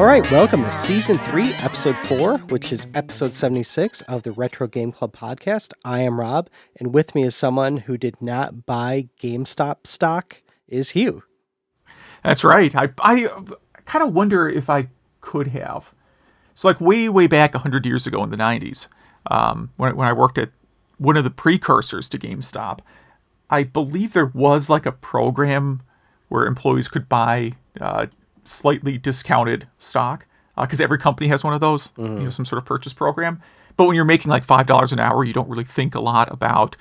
right, welcome to Season 3, Episode 4, which is Episode 76 of the Retro Game Club podcast. I am Rob, and with me is someone who did not buy GameStop stock, is Hugh. That's right. I kind of wonder if I could have. So like way back 100 years ago in the 90s, when I worked at one of the precursors to GameStop, I believe there was like a program where employees could buy slightly discounted stock, because every company has one of those, some sort of purchase program. But when you're making like $5 an hour, you don't really think a lot about,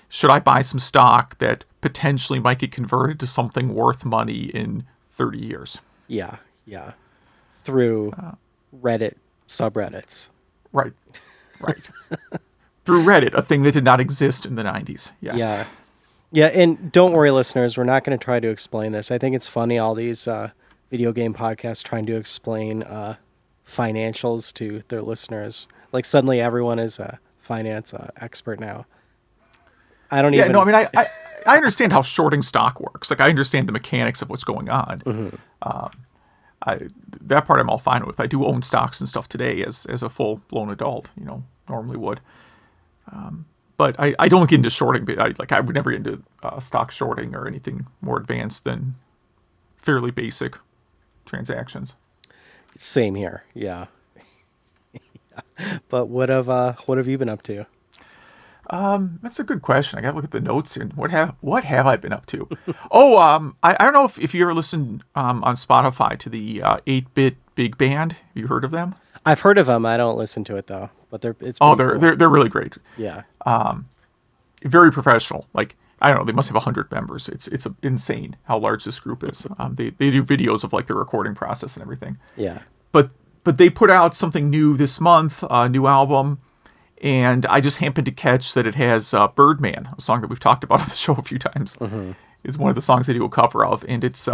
should I buy some stock that potentially might get converted to something worth money in 30 years? Yeah. Through Reddit subreddits. Right. Through Reddit, a thing that did not exist in the 90s. Yes. Yeah, and don't worry, listeners, we're not going to try to explain this. I think it's funny, all these video game podcasts trying to explain financials to their listeners. Like suddenly everyone is a finance expert now. I understand how shorting stock works. Like I understand the mechanics of what's going on. That part I'm all fine with. I do own stocks and stuff today as a full-blown adult, normally would. But I don't get into shorting. I would never get into stock shorting or anything more advanced than fairly basic transactions. Same here, yeah. But what have you been up to? That's a good question. I got to look at the notes here. What have I been up to? I don't know if you ever listened on Spotify to the 8-Bit Big Band. Have you heard of them? I've heard of them. I don't listen to it though. But they're cool. They're really great. Yeah. Very professional. Like I don't know, they must have 100 members. It's insane how large this group is. They do videos of like the recording process and everything. Yeah. But they put out something new this month, a new album, and I just happened to catch that it has Birdman, a song that we've talked about on the show a few times. Is one of the songs they do a cover of, and it's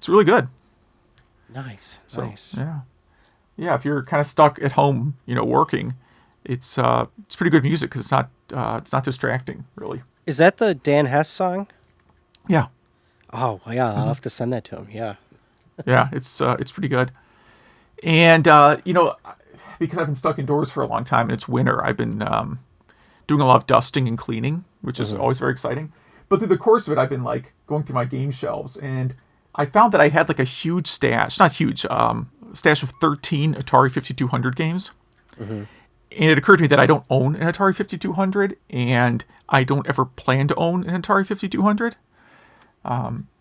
really good. Nice. Yeah. If you're kind of stuck at home, working, it's pretty good music because it's not distracting really. Is that the Dan Hess song? Yeah. Oh yeah, I'll have to send that to him. Yeah. Yeah, it's pretty good. And because I've been stuck indoors for a long time and it's winter, I've been doing a lot of dusting and cleaning, which is always very exciting. But through the course of it, I've been like going through my game shelves, and I found that I had like a huge stash, not huge, stash of 13 Atari 5200 games. And it occurred to me that I don't own an Atari 5200, and I don't ever plan to own an Atari 5200,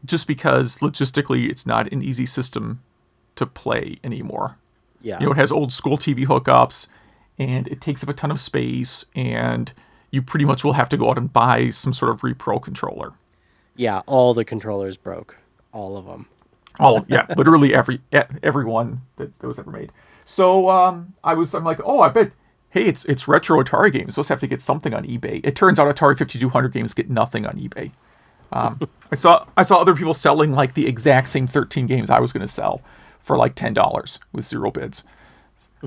just because logistically it's not an easy system to play anymore. Yeah. It has old school TV hookups, and it takes up a ton of space, and you pretty much will have to go out and buy some sort of repro controller. Yeah, all the controllers broke. All of them. Literally every one that was ever made. So I'm like, I bet, hey, it's retro Atari games. Supposed to have to get something on eBay. It turns out Atari 5200 games get nothing on eBay. I saw other people selling like the exact same 13 games I was going to sell for like $10 with 0 bids.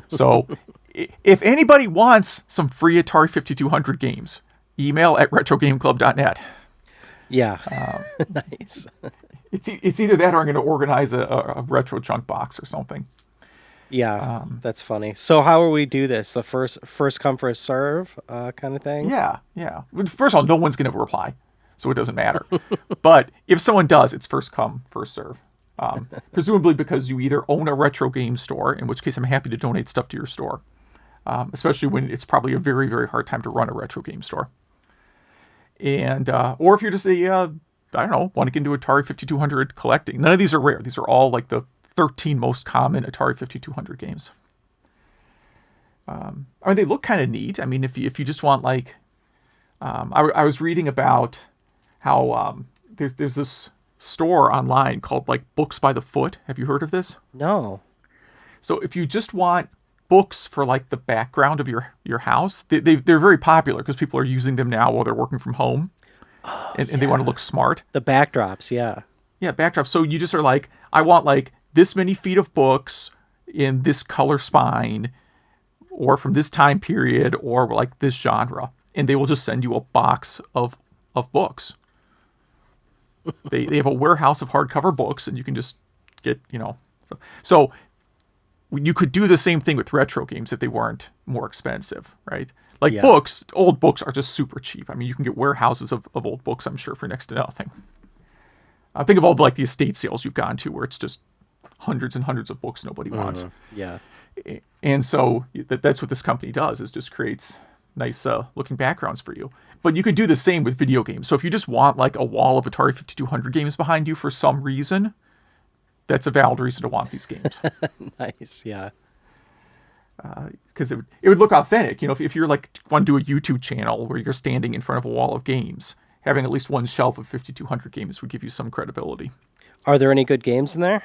So if anybody wants some free Atari 5200 games, email at retrogameclub.net. Yeah. Nice. It's either that or I'm going to organize a retro junk box or something. Yeah, that's funny. So how will we do this? The first come, first serve kind of thing? Yeah. First of all, no one's going to reply, so it doesn't matter. But if someone does, it's first come, first serve. Presumably because you either own a retro game store, in which case I'm happy to donate stuff to your store, especially when it's probably a very, very hard time to run a retro game store. And or if you're just want to get into Atari 5200 collecting. None of these are rare. These are all like the 13 most common Atari 5200 games. They look kind of neat. I mean, if you just want like, I was reading about how there's this store online called like Books by the Foot. Have you heard of this? No. So if you just want books for like the background of your house, they're very popular because people are using them now while they're working from home. And they want to look smart. The backdrops, yeah. Yeah, backdrops. So you just are like, I want like this many feet of books in this color spine, or from this time period, or like this genre. And they will just send you a box of books. They have a warehouse of hardcover books, and you can just get, So you could do the same thing with retro games if they weren't more expensive, right? Like Yeah. books, old books are just super cheap. I mean, you can get warehouses of old books, I'm sure, for next to nothing. Think of all the estate sales you've gone to where it's just hundreds and hundreds of books nobody wants. Yeah. And so that's what this company does, is just creates nice looking backgrounds for you. But you could do the same with video games. So if you just want like a wall of Atari 5200 games behind you for some reason, that's a valid reason to want these games. Nice. Yeah. Because it would look authentic. If you're like want to do a YouTube channel where you're standing in front of a wall of games, having at least one shelf of 5200 games would give you some credibility. Are there any good games in there?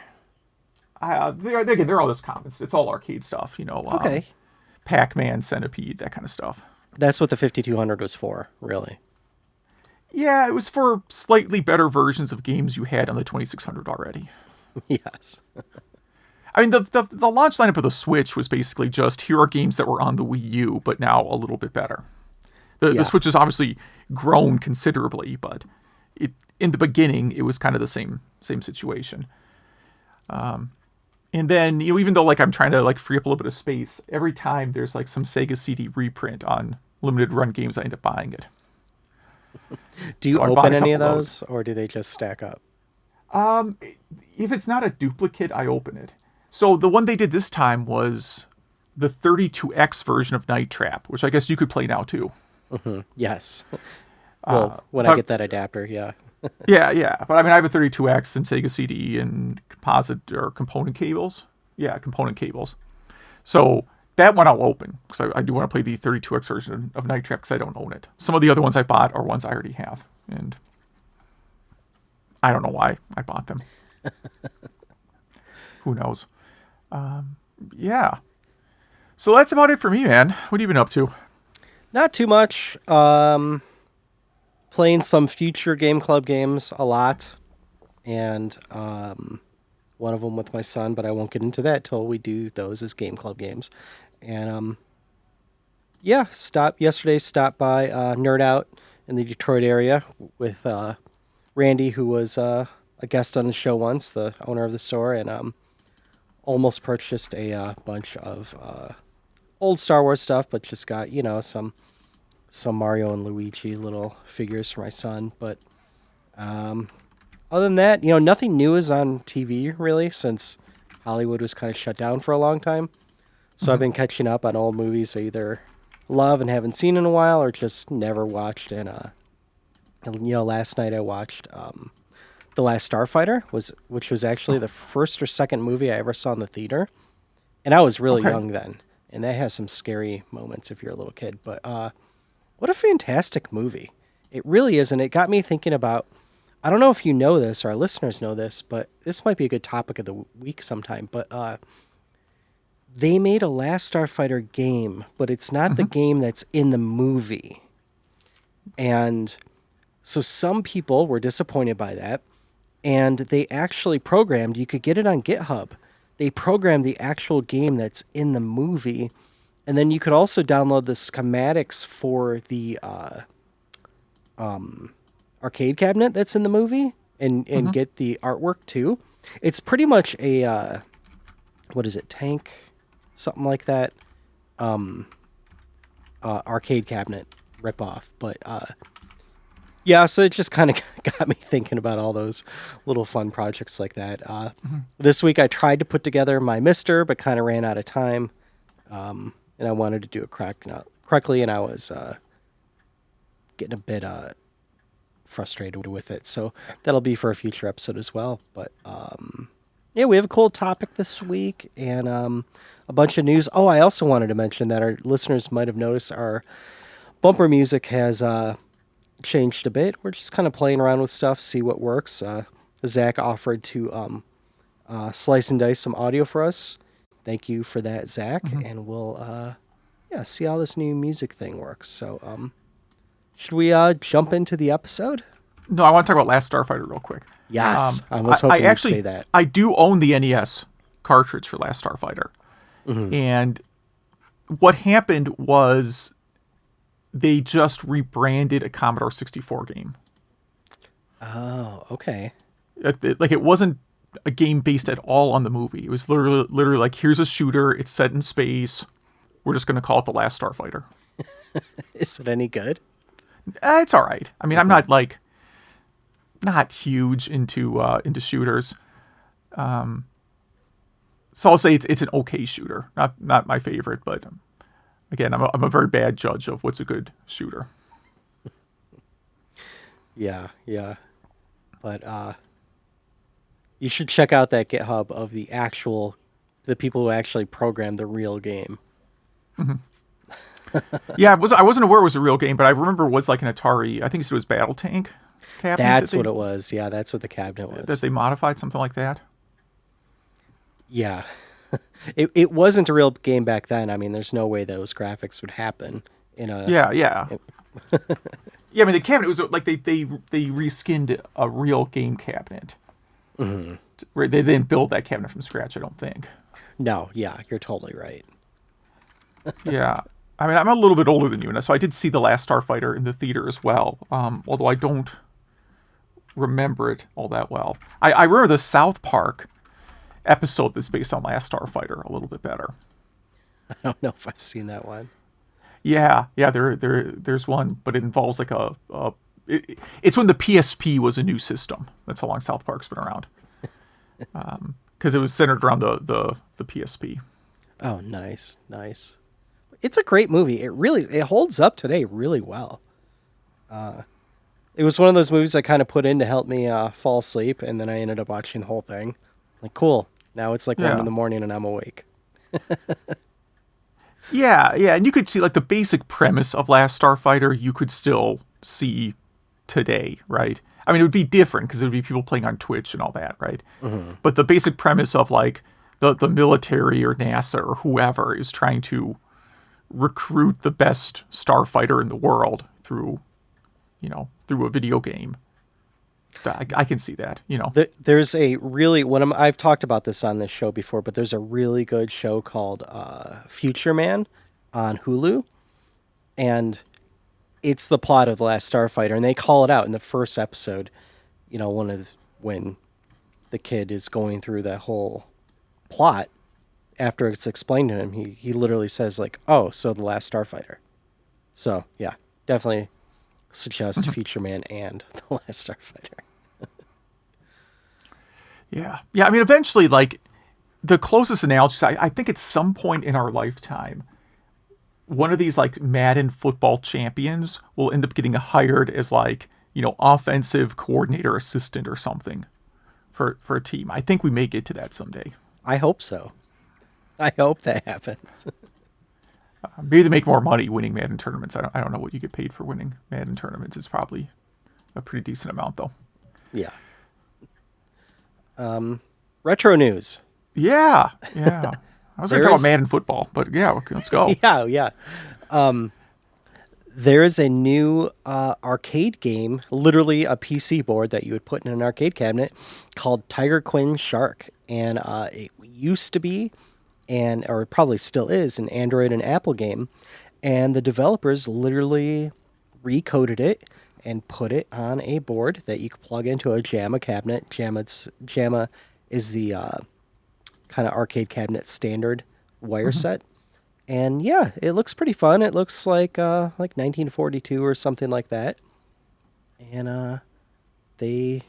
They're all just common. It's all arcade stuff, Okay. Pac-Man, Centipede, that kind of stuff. That's what the 5200 was for, really. Yeah, it was for slightly better versions of games you had on the 2600 already. Yes. I mean, the launch lineup of the Switch was basically just, here are games that were on the Wii U, but now a little bit better. The Switch has obviously grown considerably, but in the beginning, it was kind of the same situation. And then, even though I'm trying to free up a little bit of space, every time there's some Sega CD reprint on limited run games, I end up buying it. Do you open any of those, or do they just stack up? If it's not a duplicate, I open it. So the one they did this time was the 32X version of Night Trap, which I guess you could play now too. Mm-hmm. Yes. Well, when I get that adapter, yeah. yeah. But I mean, I have a 32X and Sega CD and composite or component cables. Yeah, component cables. So that one I'll open because I do want to play the 32X version of Night Trap because I don't own it. Some of the other ones I bought are ones I already have, and I don't know why I bought them. Who knows? Yeah. So that's about it for me, man. What have you been up to? Not too much. Playing some future Game Club games a lot. And one of them with my son, but I won't get into that till we do those as Game Club games. And yeah, stopped by Nerd Out in the Detroit area with Randy, who was a guest on the show once, the owner of the store, and almost purchased a bunch of old Star Wars stuff, but just got, some Mario and Luigi little figures for my son. But other than that, nothing new is on TV, really, since Hollywood was kind of shut down for a long time. So I've been catching up on old movies I either love and haven't seen in a while or just never watched. And last night I watched The Last Starfighter, which was actually the first or second movie I ever saw in the theater. And I was really young then. And that has some scary moments if you're a little kid. But what a fantastic movie. It really is. And it got me thinking about, I don't know if you know this or our listeners know this, but this might be a good topic of the week sometime. But they made a Last Starfighter game, but it's not the game that's in the movie. And so some people were disappointed by that. And they actually programmed, you could get it on GitHub. They programmed the actual game that's in the movie. And then you could also download the schematics for the arcade cabinet that's in the movie and get the artwork too. It's pretty much a, tank, something like that. Arcade cabinet ripoff. But yeah, so it just kind of got me thinking about all those little fun projects like that. This week I tried to put together my Mister, but kind of ran out of time. And I wanted to do it correctly, and I was getting a bit frustrated with it. So that'll be for a future episode as well. But yeah, we have a cool topic this week and a bunch of news. Oh, I also wanted to mention that our listeners might have noticed our bumper music has changed a bit. We're just kind of playing around with stuff, see what works. Zach offered to slice and dice some audio for us. Thank you for that, Zach. And we'll see how this new music thing works. So should we jump into the episode? No, I want to talk about Last Starfighter real quick. Yes, I was hoping you'd say that. I do own the NES cartridge for Last Starfighter. And what happened was they just rebranded a Commodore 64 game. Oh, okay. It wasn't a game based at all on the movie. It was literally like, here's a shooter. It's set in space. We're just going to call it The Last Starfighter. Is it any good? It's all right. I mean, I'm not not huge into shooters. So I'll say it's an okay shooter. Not my favorite, but again, I'm a very bad judge of what's a good shooter. Yeah. But you should check out that GitHub of the people who actually programmed the real game. Yeah, I wasn't aware it was a real game, but I remember it was like an Atari. I think it was Battle Tank cabinet. That's what it was. Yeah, that's what the cabinet was. That they modified, something like that. Yeah. It wasn't a real game back then. I mean, there's no way those graphics would happen in a... Yeah. Yeah, I mean, the cabinet was like they reskinned a real game cabinet. Mm-hmm. They didn't build that cabinet from scratch, I don't think. No, yeah, you're totally right. Yeah. I mean, I'm a little bit older than you, and so I did see The Last Starfighter in the theater as well, although I don't remember it all that well. I remember the South Park episode that's based on Last Starfighter a little bit better. I don't know if I've seen that one. Yeah, there's one, but it involves like it's when the PSP was a new system. That's how long South Park's been around. Because it was centered around the PSP. Oh, nice. It's a great movie. It holds up today really well. It was one of those movies I kind of put in to help me fall asleep, and then I ended up watching the whole thing. Like, cool. Now it's like 1 in the morning and I'm awake. Yeah, and you could see like the basic premise of Last Starfighter you could still see today, right? I mean, it would be different because it would be people playing on Twitch and all that, right? Mm-hmm. But the basic premise of like the military or NASA or whoever is trying to recruit the best starfighter in the world through a video game. I can see that, There's a really I've talked about this on this show before, but there's a really good show called Future Man on Hulu, and it's the plot of The Last Starfighter, and they call it out in the first episode. When the kid is going through that whole plot, after it's explained to him, he literally says like, "Oh, so The Last Starfighter." So yeah, definitely suggest Future Man and The Last Starfighter. Yeah. I mean, eventually, like the closest analogy, I think at some point in our lifetime, one of these like Madden football champions will end up getting hired as like, offensive coordinator assistant or something for a team. I think we may get to that someday. I hope so. I hope that happens. Maybe they make more money winning Madden tournaments. I don't know what you get paid for winning Madden tournaments. It's probably a pretty decent amount, though. Yeah. Retro news. Yeah. I was going to talk about Madden football, but yeah, okay, let's go. Yeah. There's a new arcade game, literally a PC board that you would put in an arcade cabinet called Tiger Quinn Shark. And it used to be, or it probably still is, an Android and Apple game. And the developers literally recoded it and put it on a board that you could plug into a JAMMA cabinet. JAMMA is the kind of arcade cabinet standard wire set. And yeah, it looks pretty fun. It looks like 1942 or something like that. And they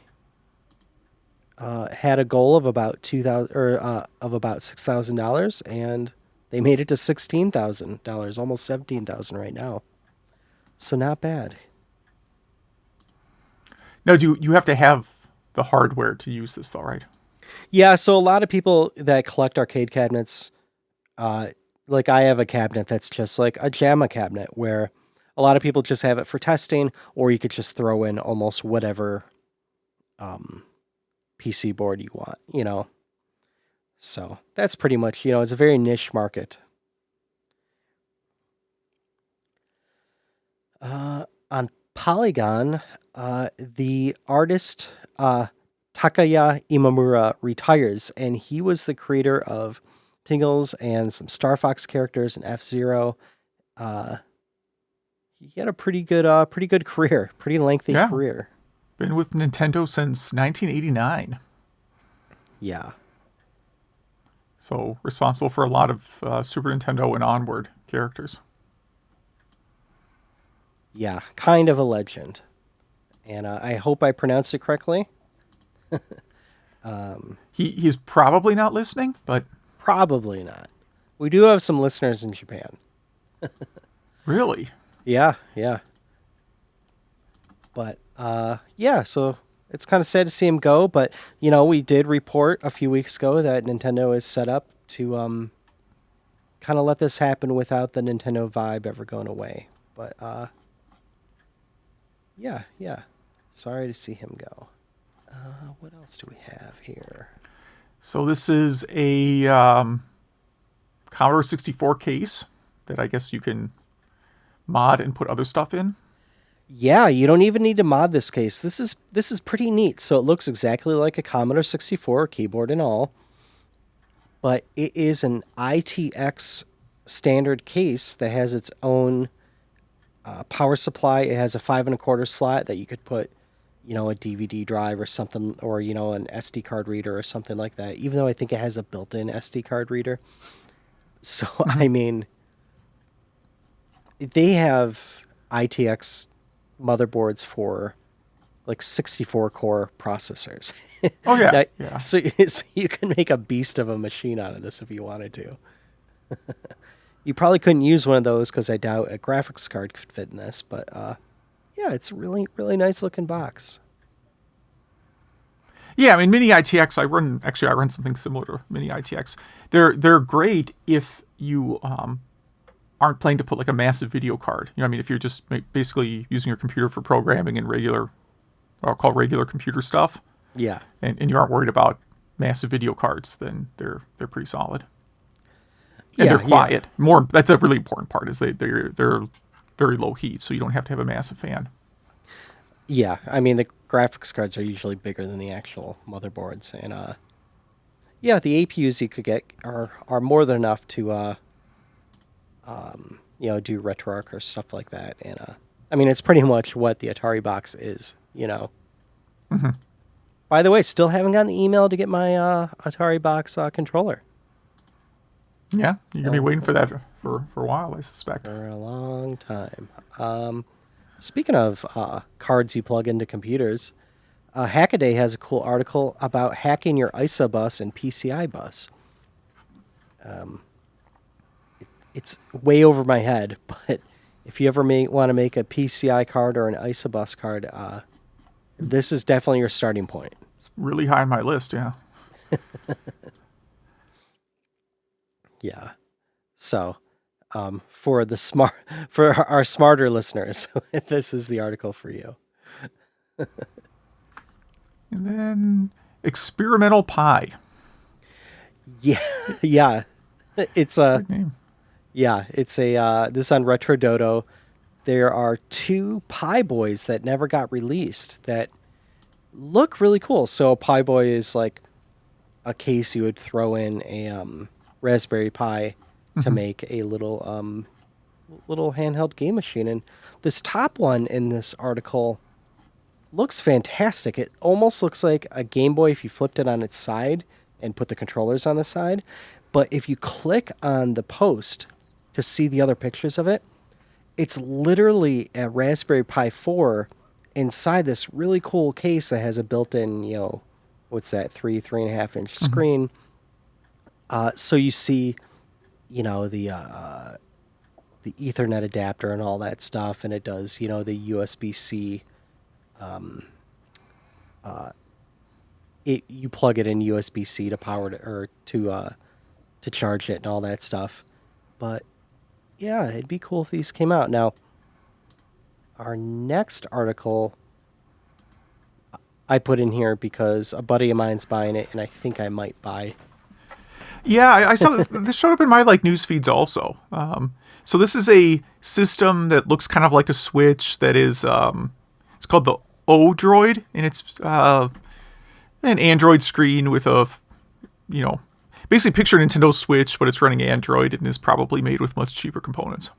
had a goal of about $6,000, and they made it to $16,000, almost $17,000 right now. So not bad. Now, do you have to have the hardware to use this, though, right? Yeah, so a lot of people that collect arcade cabinets, like I have a cabinet that's just like a JAMMA cabinet, where a lot of people just have it for testing, or you could just throw in almost whatever PC board you want, So that's pretty much, it's a very niche market. On Polygon, the artist Takaya Imamura retires, and he was the creator of Tingles and some Star Fox characters and F-Zero. He had a pretty good career, pretty lengthy career. Been with Nintendo since 1989. Yeah. So responsible for a lot of Super Nintendo and onward characters. Yeah, kind of a legend. And I hope I pronounced it correctly. He's probably not listening, but Probably not. We do have some listeners in Japan. really, Yeah, yeah. But yeah, so it's kind of sad to see him go. But we did report a few weeks ago that Nintendo is set up to kind of let this happen without the Nintendo vibe ever going away. But yeah, yeah. Sorry to see him go. What else do we have here? so this is a Commodore 64 case that I guess you can mod and put other stuff in. Yeah, you don't even need to mod this case. This is pretty neat. So it looks exactly like a Commodore 64 keyboard and all, but it is an ITX standard case that has its own power supply. It has a 5 1/4 slot that you could put, a DVD drive or something, or an SD card reader or something like that. Even though I think it has a built-in SD card reader. So I mean, they have ITX motherboards for like 64 core processors. Oh yeah, Now, yeah. so you can make a beast of a machine out of this if you wanted to. You probably couldn't use one of those because I doubt a graphics card could fit in this, but yeah, it's a really, really nice looking box. Yeah, I mean, Mini ITX. I run something similar to Mini ITX. They're great if you aren't planning to put like a massive video card. I mean, if you're just basically using your computer for programming and regular, what I'll call regular computer stuff. Yeah, And you aren't worried about massive video cards, then they're pretty solid. And yeah, they're quiet. More, that's a really important part. Is they're very low heat, so you don't have to have a massive fan. yeah. I mean, the graphics cards are usually bigger than the actual motherboards, and yeah, the APUs you could get are more than enough to do RetroArch or stuff like that. And I mean, it's pretty much what the Atari box is. Mm-hmm. By the way, still haven't gotten the email to get my Atari box controller Yeah, you're gonna be waiting for that for a while, I suspect. for a long time. Speaking of cards you plug into computers, Hackaday has a cool article about hacking your ISA bus and PCI bus. It's way over my head, but if you ever want to make a PCI card or an ISA bus card, this is definitely your starting point. It's really high on my list, yeah. Yeah. So, for our smarter listeners, this is the article for you. And then Experimental Pi. Yeah, yeah. It's Good name. this on RetroDodo. There are 2 PiBoys that never got released that look really cool. So a PiBoy is like a case you would throw in a Raspberry Pi to make a little handheld game machine. And this top one in this article looks fantastic. It almost looks like a Game Boy if you flipped it on its side and put the controllers on the side. But if you click on the post to see the other pictures of it, it's literally a Raspberry Pi 4 inside this really cool case that has a built-in, what's that, 3.5 inch screen. So you see, the Ethernet adapter and all that stuff, and it does, the USB-C. You plug it in USB-C to power it or to charge it and all that stuff. But yeah, it'd be cool if these came out. Now, our next article I put in here because a buddy of mine's buying it, and I think I might buy. Yeah, I saw this showed up in my news feeds also. So this is a system that looks kind of like a Switch. That is, it's called the ODROID, and it's an Android screen with a, basically picture Nintendo Switch, but it's running Android and is probably made with much cheaper components.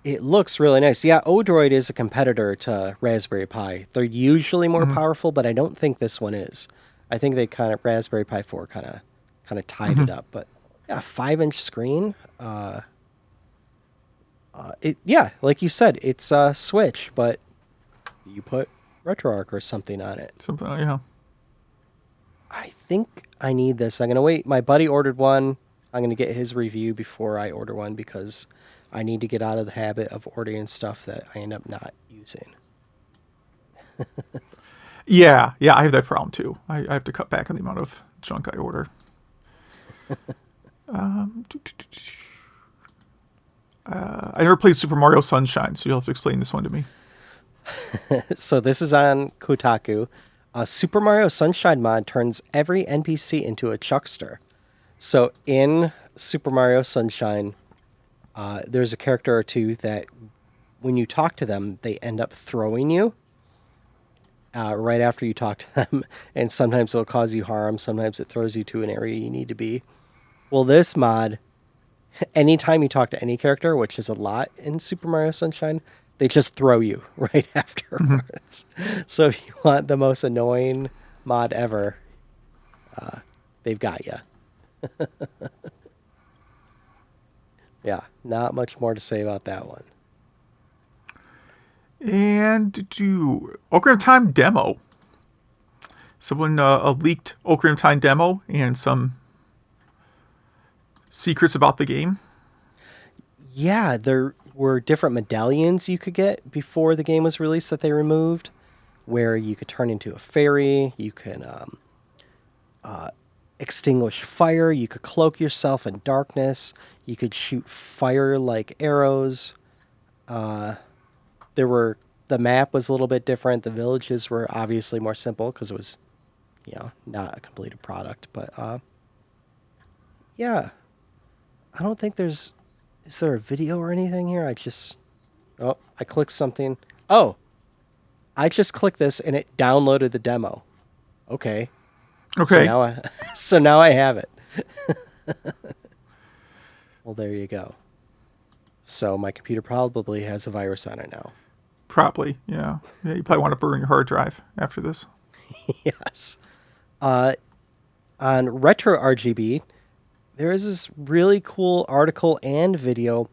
It looks really nice. Yeah, Odroid is a competitor to Raspberry Pi. They're usually more powerful, but I don't think this one is. I think they kind of Raspberry Pi 4 kind of tied it up. But yeah, 5-inch screen. Like you said, it's a Switch, but you put RetroArch or something on it. Something, yeah. I think I need this. I'm gonna wait. My buddy ordered one. I'm gonna get his review before I order one because I need to get out of the habit of ordering stuff that I end up not using. Yeah, I have that problem too. I have to cut back on the amount of junk I order. I never played Super Mario Sunshine, so you'll have to explain this one to me. So this is on Kotaku. Super Mario Sunshine mod turns every NPC into a Chuckster. So in Super Mario Sunshine, there's a character or two that when you talk to them, they end up throwing you right after you talk to them. And sometimes it'll cause you harm. Sometimes it throws you to an area you need to be. Well, this mod, anytime you talk to any character, which is a lot in Super Mario Sunshine, they just throw you right afterwards. So if you want the most annoying mod ever, they've got you. Yeah, not much more to say about that one. And Ocarina of Time demo. Someone leaked Ocarina of Time demo and some secrets about the game. Yeah, there were different medallions you could get before the game was released that they removed, where you could turn into a fairy, you can extinguish fire, you could cloak yourself in darkness, you could shoot fire like arrows. The map was a little bit different. The villages were obviously more simple because it was, not a completed product. But yeah, I don't think is there a video or anything here? I clicked something. Oh, I just clicked this and it downloaded the demo. Okay. Okay. So now I have it. Well, there you go. So my computer probably has a virus on it now. Probably, yeah. Yeah, you probably want to burn your hard drive after this. Yes. On Retro RGB, there is this really cool article and video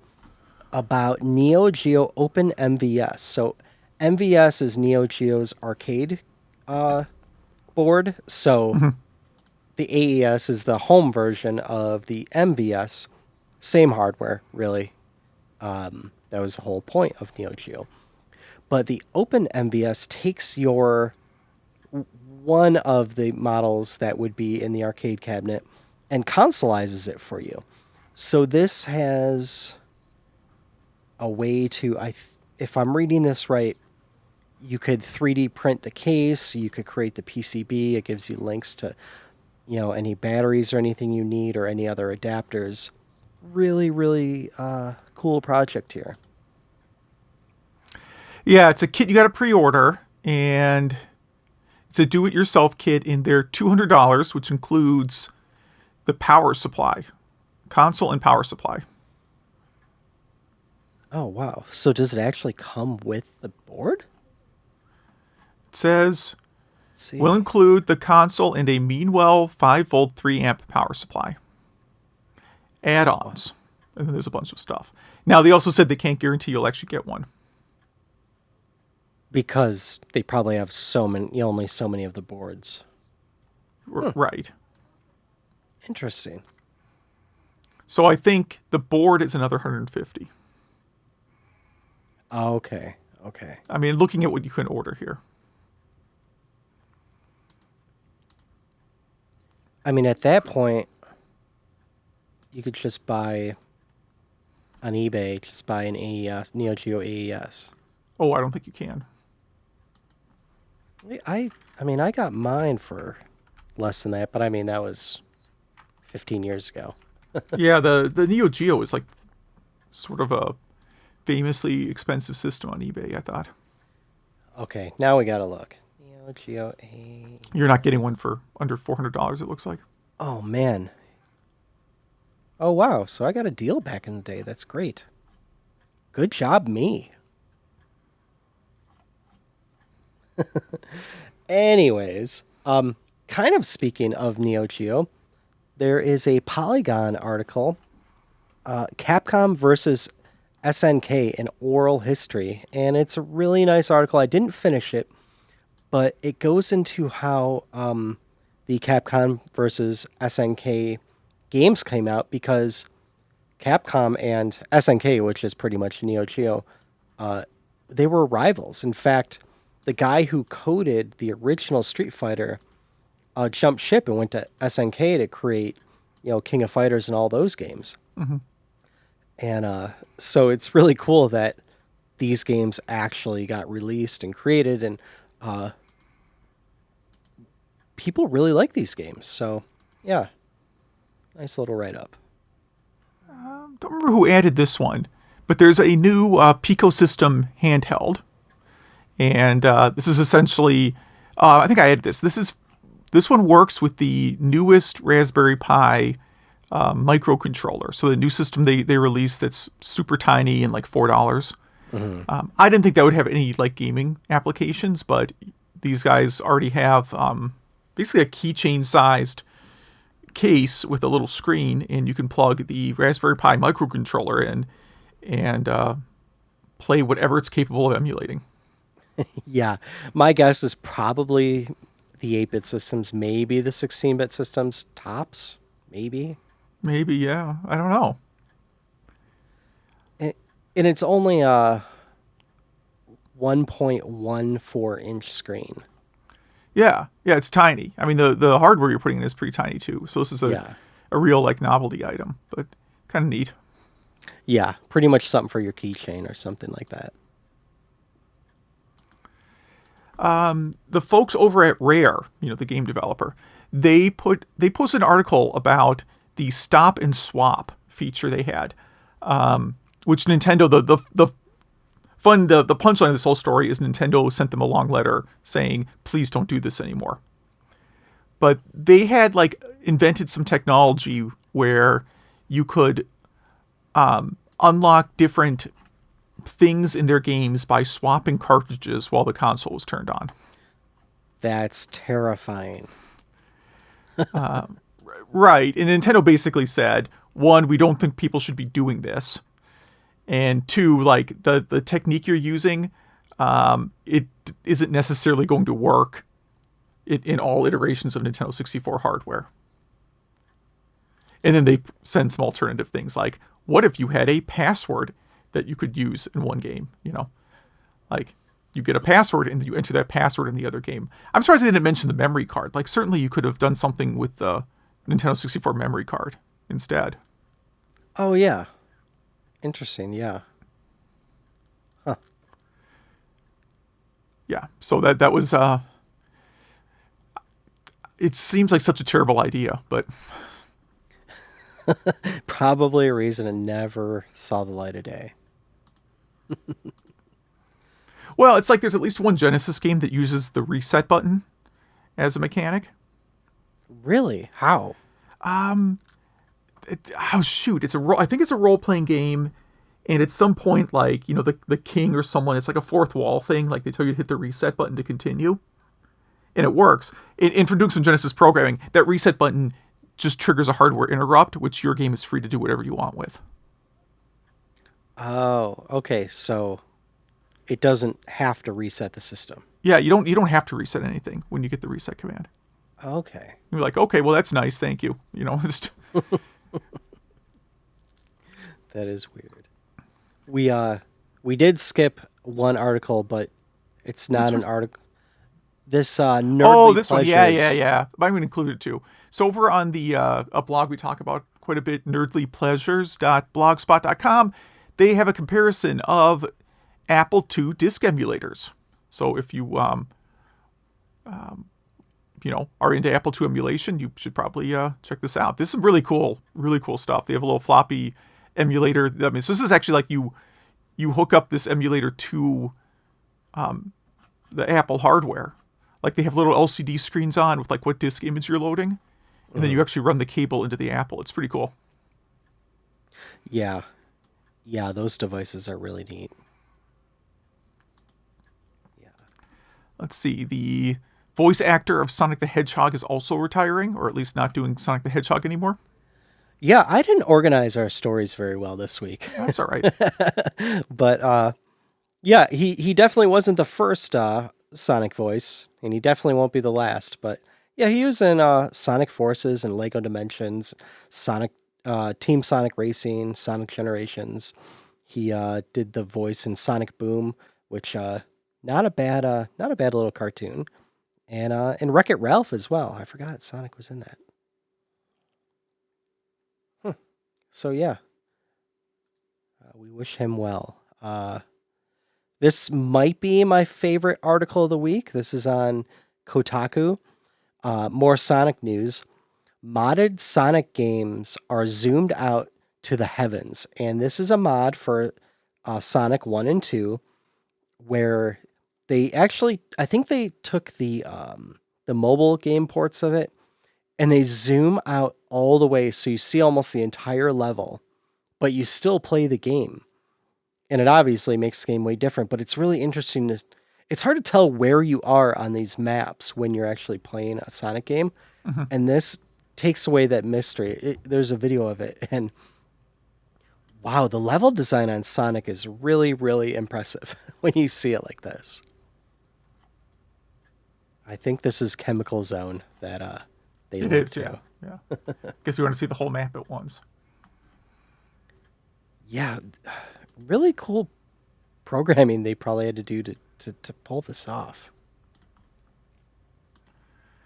about Neo Geo Open MVS. So MVS is Neo Geo's arcade board. So the AES is the home version of the MVS. Same hardware, really. That was the whole point of Neo Geo. But the Open MVS takes one of the models that would be in the arcade cabinet and consoleizes it for you. So this has a way to, if I'm reading this right, you could 3D print the case, you could create the PCB, it gives you links to, any batteries or anything you need or any other adapters. Really, really cool project here. Yeah, it's a kit you got to pre-order, and it's a do-it-yourself kit in there, $200, which includes the power supply, console and power supply. Oh, wow. So does it actually come with the board? It says, will include the console and a Meanwell 5-volt 3-amp power supply. Add-ons. And then there's a bunch of stuff. Now, they also said they can't guarantee you'll actually get one. Because they probably have only so many of the boards. Right. Interesting. So I think the board is another $150. Oh, okay. I mean, looking at what you can order here. I mean, at that point, you could just buy on eBay, an AES, Neo Geo AES. Oh, I don't think you can. I mean, I got mine for less than that, but I mean, that was 15 years ago. Yeah, the Neo Geo is like sort of a famously expensive system on eBay, I thought. Okay, now we gotta look. Neo Geo You're not getting one for under $400, it looks like. Oh, man. Oh, wow. So I got a deal back in the day. That's great. Good job, me. Anyways, kind of speaking of Neo Geo, there is a Polygon article, Capcom versus SNK, an oral history. And it's a really nice article. I didn't finish it, but it goes into how the Capcom versus SNK games came out because Capcom and SNK, which is pretty much Neo Geo, they were rivals. In fact, the guy who coded the original Street Fighter jumped ship and went to SNK to create, King of Fighters and all those games. And so it's really cool that these games actually got released and created, and people really like these games. So, yeah, nice little write-up. Don't remember who added this one, but there's a new PicoSystem handheld, and this is essentially, I think I added this. This one works with the newest Raspberry Pi microcontroller. So the new system they released that's super tiny and like $4. I didn't think that would have any like gaming applications, but these guys already have basically a keychain sized case with a little screen, and you can plug the Raspberry Pi microcontroller in and play whatever it's capable of emulating. Yeah, my guess is probably the 8-bit systems, maybe the 16-bit systems, tops, maybe. Maybe, yeah. I don't know. And it's only a 1.14-inch screen. Yeah, it's tiny. I mean, the hardware you're putting in is pretty tiny too. So this is a real like novelty item, but kind of neat. Yeah, pretty much something for your keychain or something like that. The folks over at Rare, the game developer, they posted an article about the stop and swap feature they had, which Nintendo the punchline of this whole story is Nintendo sent them a long letter saying, please don't do this anymore. But they had like invented some technology where you could unlock different things in their games by swapping cartridges while the console was turned on. That's terrifying. Right. And Nintendo basically said, one, we don't think people should be doing this. And two, like the technique you're using, it isn't necessarily going to work in all iterations of Nintendo 64 hardware. And then they send some alternative things like, what if you had a password that you could use in one game? Like you get a password and you enter that password in the other game. I'm surprised they didn't mention the memory card. Like certainly you could have done something with the Nintendo 64 memory card instead. Oh, yeah. Interesting, yeah. Huh. Yeah, so that was, it seems like such a terrible idea, but... Probably a reason it never saw the light of day. Well, it's like there's at least one Genesis game that uses the reset button as a mechanic. Really? How? Shoot, I think it's a role-playing game, and at some point, like, the king or someone, it's like a fourth wall thing, like they tell you to hit the reset button to continue, and it works. And for doing some Genesis programming, that reset button just triggers a hardware interrupt, which your game is free to do whatever you want with. Oh, okay, so it doesn't have to reset the system. Yeah, you don't have to reset anything when you get the reset command. Okay. You're like, okay, well, that's nice, thank you. Just... That is weird. We did skip one article, but it's not an article. This Nerdly this Pleasures. one, yeah. I'm going to include it too. So over on the a blog we talk about quite a bit, nerdlypleasures.blogspot.com, they have a comparison of Apple II disk emulators. So if you are into Apple II emulation, you should probably check this out. This is some really cool stuff. They have a little floppy emulator. I mean, so this is actually like you hook up this emulator to the Apple hardware. Like they have little LCD screens on with like what disk image you're loading, and then you actually run the cable into the Apple. It's pretty cool. Yeah, those devices are really neat. Yeah. Let's see. The voice actor of Sonic the Hedgehog is also retiring, or at least not doing Sonic the Hedgehog anymore. Yeah, I didn't organize our stories very well this week. That's all right. But yeah, he definitely wasn't the first Sonic voice, and he definitely won't be the last. But yeah, he was in Sonic Forces and Lego Dimensions, Sonic Team Sonic Racing, Sonic Generations. He did the voice in Sonic Boom, which not a bad little cartoon, and Wreck-It Ralph as well. I forgot Sonic was in that. So yeah, we wish him well. This might be my favorite article of the week. This is on Kotaku. More Sonic news. Modded Sonic games are zoomed out to the heavens. And this is a mod for Sonic 1 and 2, where they actually, I think they took the mobile game ports of it, and they zoom out all the way so you see almost the entire level, but you still play the game. And it obviously makes the game way different, but it's really interesting it's hard to tell where you are on these maps when you're actually playing a Sonic game. Mm-hmm. And this takes away that mystery. There's a video of it, and wow, the level design on Sonic is really, really impressive when you see it like this. I think this is Chemical Zone that they It linked is, to. yeah. Guess we want to see the whole map at once. Yeah, really cool programming they probably had to do to pull this off.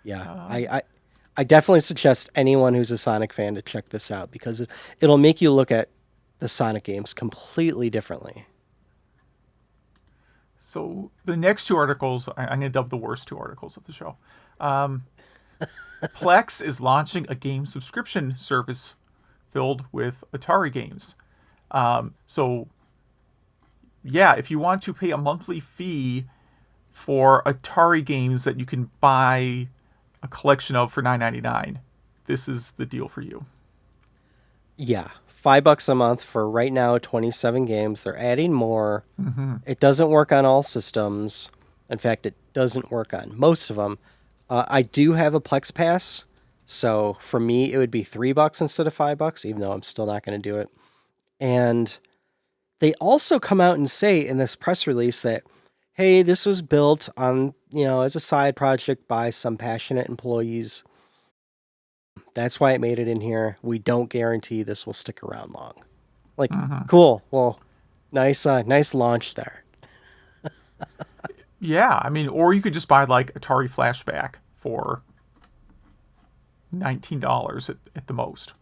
Yeah, I definitely suggest anyone who's a Sonic fan to check this out, because it'll make you look at the Sonic games completely differently. So the next two articles, I'm going to dub the worst two articles of the show. Plex is launching a game subscription service filled with Atari games. So, yeah, if you want to pay a monthly fee for Atari games that you can buy a collection of for $9.99, this is the deal for you. Yeah, $5 a month for right now 27 games. They're adding more. Mm-hmm. It doesn't work on all systems. In fact, it doesn't work on most of them. I do have a Plex Pass, so for me it would be $3 instead of $5, even though I'm still not going to do it. And they also come out and say in this press release that, hey, this was built on, as a side project by some passionate employees. That's why it made it in here. We don't guarantee this will stick around long. Like, Cool. Well, nice launch there. Yeah, I mean, or you could just buy like Atari Flashback for $19 at the most.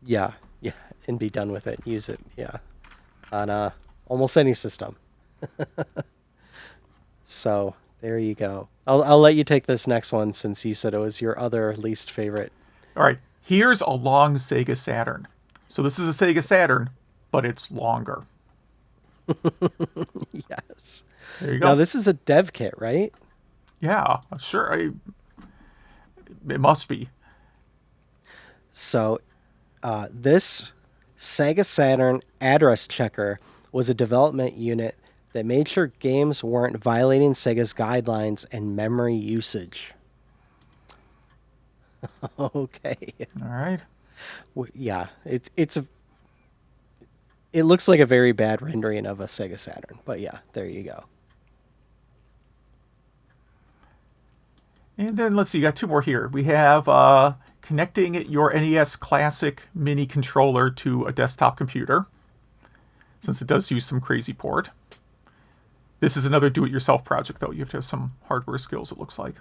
Yeah, and be done with it. Use it, on almost any system. So there you go. I'll let you take this next one since you said it was your other least favorite. All right, here's a long Sega Saturn. So this is a Sega Saturn, but it's longer. Yes. There you go. Now this is a dev kit, right? Yeah, sure. It must be. So this Sega Saturn address checker was a development unit that made sure games weren't violating Sega's guidelines and memory usage. Okay. All right. Yeah, it looks like a very bad rendering of a Sega Saturn, but yeah, there you go. And then let's see, you got two more here. We have connecting your NES Classic mini controller to a desktop computer, since it does use some crazy port. This is another do-it-yourself project, though. You have to have some hardware skills, it looks like.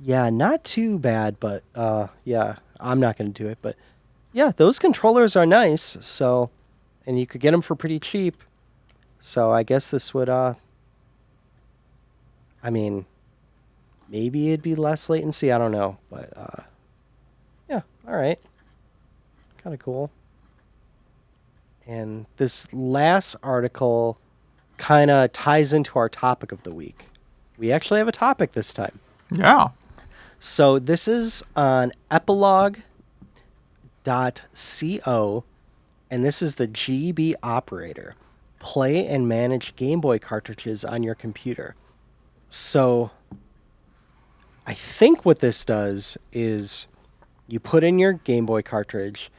Yeah, not too bad, but yeah, I'm not going to do it. But yeah, those controllers are nice, so, and you could get them for pretty cheap. So I guess this would, I mean, maybe it'd be less latency. I don't know, but yeah, all right, kind of cool. And this last article kind of ties into our topic of the week. We actually have a topic this time. Yeah. So this is on epilogue.co, and this is the GB operator. Play and manage Game Boy cartridges on your computer. So I think what this does is you put in your Game Boy cartridge,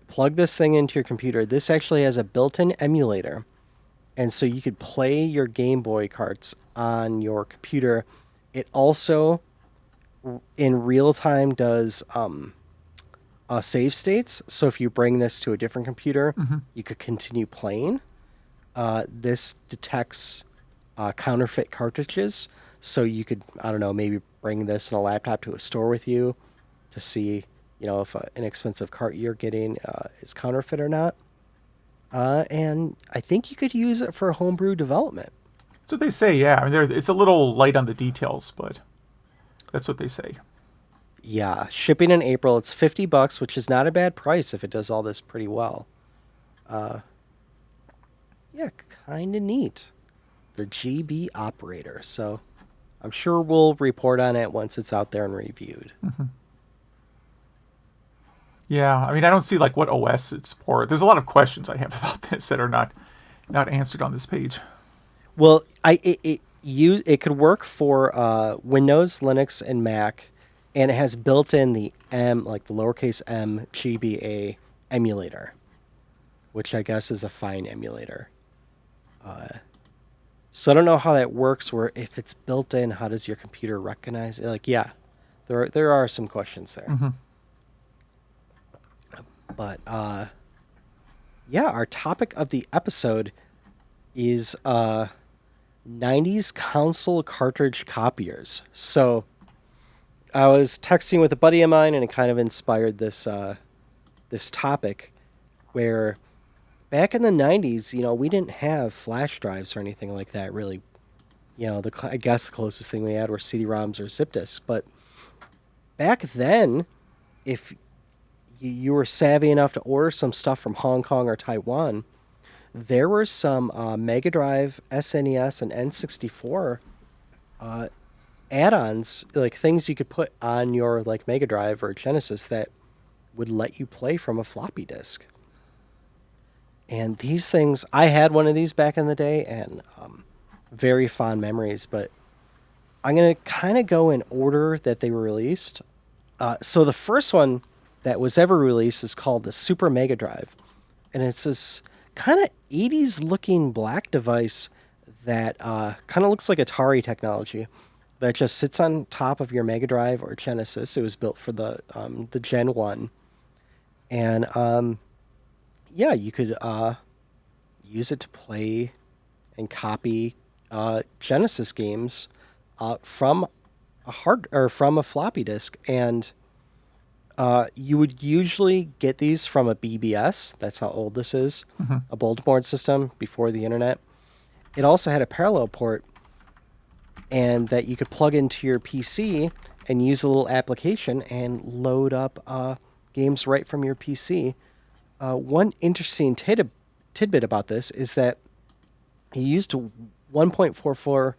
plug this thing into your computer. This actually has a built-in emulator. And so you could play your Game Boy carts on your computer. It also, in real time, does save states. So if you bring this to a different computer, you could continue playing. This detects counterfeit cartridges. So you could, I don't know, maybe bring this in a laptop to a store with you to see, if an inexpensive cart you're getting is counterfeit or not. And I think you could use it for homebrew development. That's what they say, yeah. I mean, it's a little light on the details, but that's what they say. Yeah, shipping in April. It's $50, which is not a bad price if it does all this pretty well. Yeah, kind of neat. The GB operator. So I'm sure we'll report on it once it's out there and reviewed. Yeah, I mean, I don't see like what OS it supports. There's a lot of questions I have about this that are not answered on this page. Well, it could work for Windows, Linux, and Mac, and it has built in the M, like the lowercase m GBA emulator, which I guess is a fine emulator. So I don't know how that works. Where if it's built in, how does your computer recognize it? Like, yeah, there are some questions there. But yeah, our topic of the episode is 90s console cartridge copiers. So I was texting with a buddy of mine, and it kind of inspired this this topic, where back in the 90s, we didn't have flash drives or anything like that, really. I guess the closest thing we had were CD-ROMs or zip disks. But back then, if you were savvy enough to order some stuff from Hong Kong or Taiwan, there were some Mega Drive, SNES, and N64 add-ons, like things you could put on your like Mega Drive or Genesis that would let you play from a floppy disk. And these things, I had one of these back in the day, and very fond memories. But I'm going to kind of go in order that they were released. So the first one that was ever released is called the Super Mega Drive. And it's this kind of 80s looking black device that kind of looks like Atari technology that just sits on top of your Mega Drive or Genesis. It was built for the Gen 1. And yeah, you could use it to play and copy Genesis games from a floppy disk. And you would usually get these from a BBS. That's how old this is. A bulletin board system before the internet. It also had a parallel port, and that you could plug into your PC and use a little application and load up games right from your PC. One interesting tidbit about this is that he used 1.44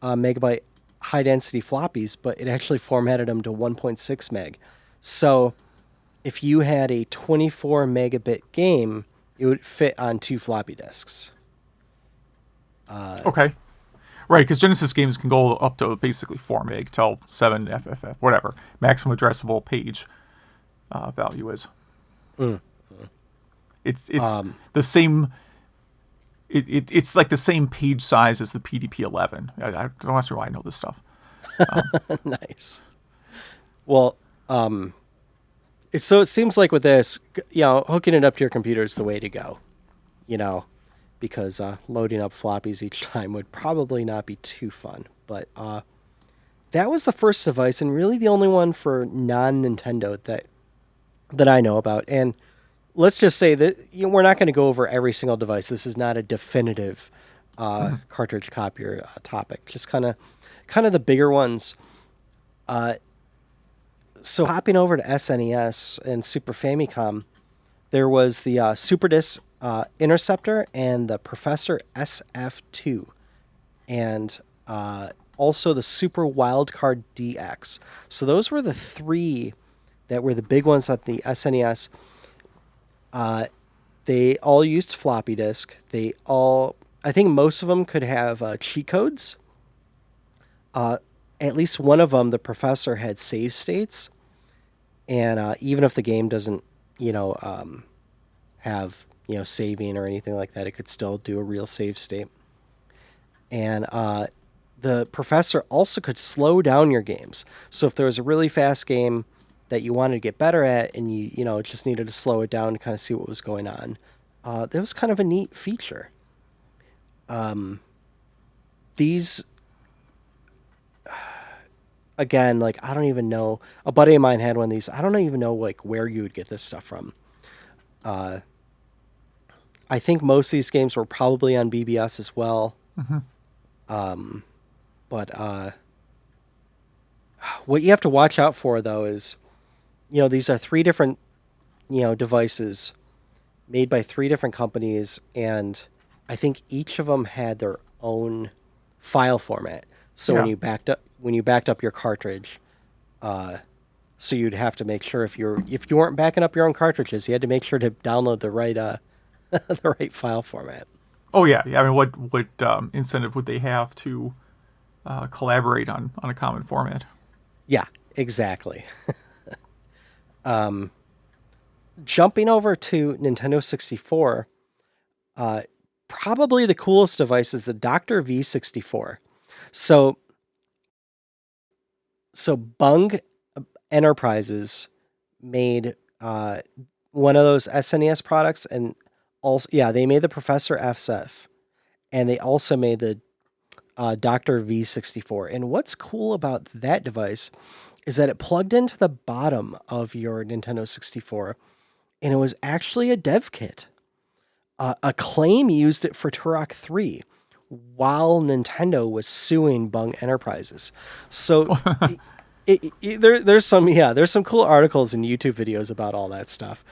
megabyte high density floppies, but it actually formatted them to 1.6 meg. So if you had a 24 megabit game, it would fit on 2 floppy disks. Okay. Right, because Genesis games can go up to basically 4 meg till 7 FFF, whatever maximum addressable page value is. It's the same. It's like the same page size as the PDP-11. I don't ask me why I know this stuff. Nice. Well, it seems like with this, hooking it up to your computer is the way to go. Because loading up floppies each time would probably not be too fun. But that was the first device, and really the only one for non-Nintendo that I know about. And let's just say that we're not going to go over every single device. This is not a definitive cartridge copier topic. Just kind of the bigger ones. So hopping over to SNES and Super Famicom, there was the Super Disc Interceptor and the Professor SF2, and also the Super Wildcard DX. So those were the 3 that were the big ones at the SNES. They all used floppy disk. I think most of them could have cheat codes. at least one of them, the professor had save states, and even if the game doesn't, have saving or anything like that, it could still do a real save state. And the professor also could slow down your games. So if there was a really fast game that you wanted to get better at, and you just needed to slow it down to kind of see what was going on, that was kind of a neat feature. These again, like I don't even know. A buddy of mine had one of these. I don't even know like where you would get this stuff from. I think most of these games were probably on BBS as well. But what you have to watch out for though is, these are three different, devices made by three different companies, and I think each of them had their own file format. So Yeah. when you backed up your cartridge, so you'd have to make sure if you weren't backing up your own cartridges, you had to make sure to download the right the right file format. Oh yeah, yeah. I mean, what incentive would they have to collaborate on a common format? Yeah, exactly. Jumping over to Nintendo 64, probably the coolest device is the Dr. V64. So Bung Enterprises made one of those SNES products, and also they made the Professor FSF, and they also made the Dr. V64. And what's cool about that device is that it plugged into the bottom of your Nintendo 64, and it was actually a dev kit. Acclaim used it for Turok 3 while Nintendo was suing Bung Enterprises. So there's some cool articles and YouTube videos about all that stuff.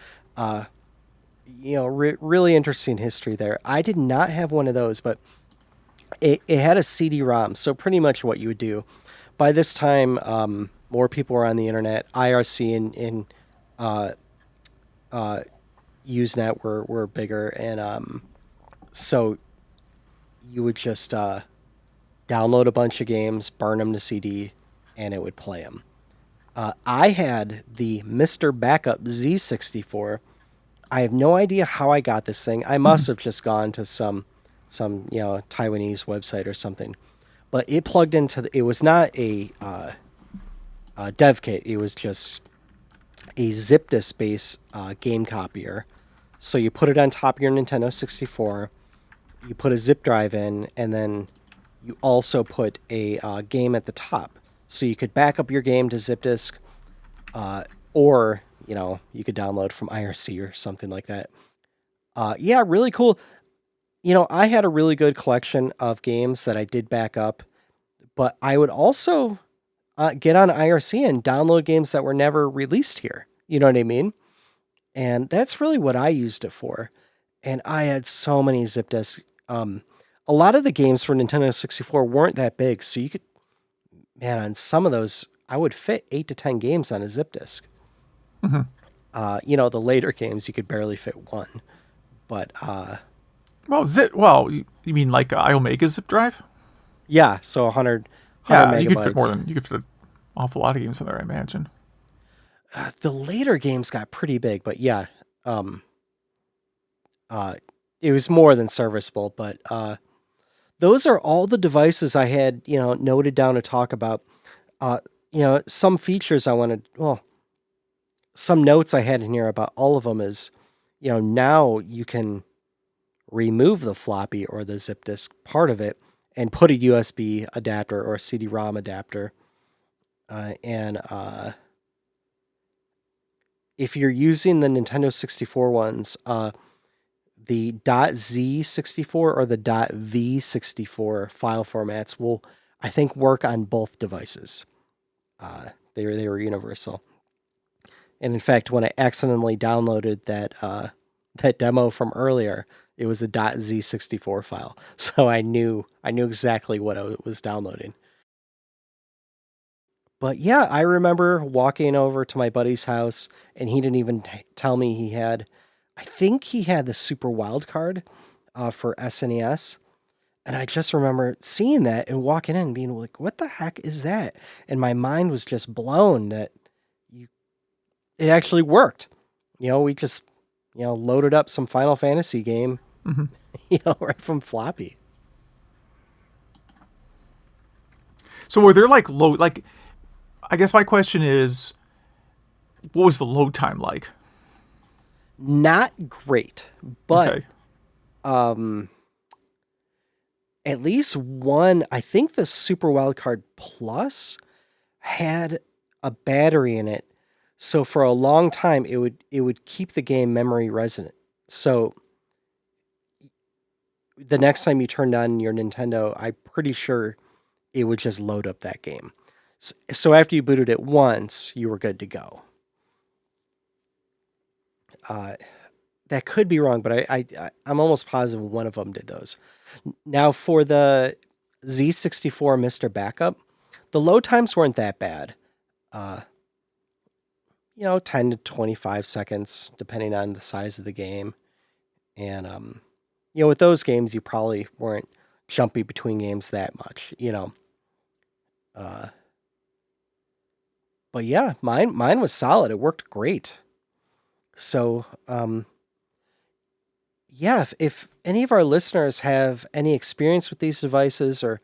Really interesting history there. I did not have one of those, but it had a CD-ROM. So pretty much what you would do. By this time, more people were on the internet. IRC and Usenet were bigger, and so you would just download a bunch of games, burn them to CD, and it would play them. I had the Mr. Backup Z64. I have no idea how I got this thing. I must have just gone to some Taiwanese website or something. But it plugged into it was not a dev kit. It was just a zip disk based game copier. So you put it on top of your Nintendo 64. You put a zip drive in, and then you also put a game at the top. So you could back up your game to zip disk, or you could download from IRC or something like that. Really cool. I had a really good collection of games that I did back up, but I would also get on IRC and download games that were never released here. You know what I mean? And that's really what I used it for. And I had so many zip disks. A lot of the games for Nintendo 64 weren't that big, so you could, on some of those, I would fit 8 to 10 games on a zip disk. The later games, you could barely fit one. But, You mean like iOmega zip drive? yeah, so 100 Yeah, megabytes. you could fit an awful lot of games in there, I imagine. The later games got pretty big, but it was more than serviceable. But those are all the devices I had, noted down to talk about. Some features I wanted, some notes I had in here about all of them is, now you can remove the floppy or the zip disk part of it and put a USB adapter or a CD-ROM adapter. And if you're using the Nintendo 64 ones, the .z64 or the .v64 file formats will, I think, work on both devices. They were universal. And in fact, when I accidentally downloaded that demo from earlier, it was a .z64 file, so I knew exactly what I was downloading. But yeah, I remember walking over to my buddy's house, and he didn't even tell me he had. I think he had the Super Wild Card for SNES, And I just remember seeing that and walking in and being like, what the heck is that? And my mind was just blown that you it actually worked. We just, loaded up some Final Fantasy game, Hmm. right from floppy. So were there like load like? I guess my question is, what was the load time like? Not great, but Okay. at least one, I think the Super Wildcard Plus had a battery in it. So for a long time it would keep the game memory resident. So the next time you turned on your Nintendo, I'm pretty sure it would just load up that game. So after you booted it once, you were good to go. Uh, that could be wrong, but I'm almost positive one of them did those. Now for the Z64 Mr. Backup, the load times weren't that bad. Uh, 10 to 25 seconds, depending on the size of the game. And, with those games, you probably weren't jumping between games that much. Uh, but yeah, mine was solid. It worked great. So, yeah, if any of our listeners have any experience with these devices or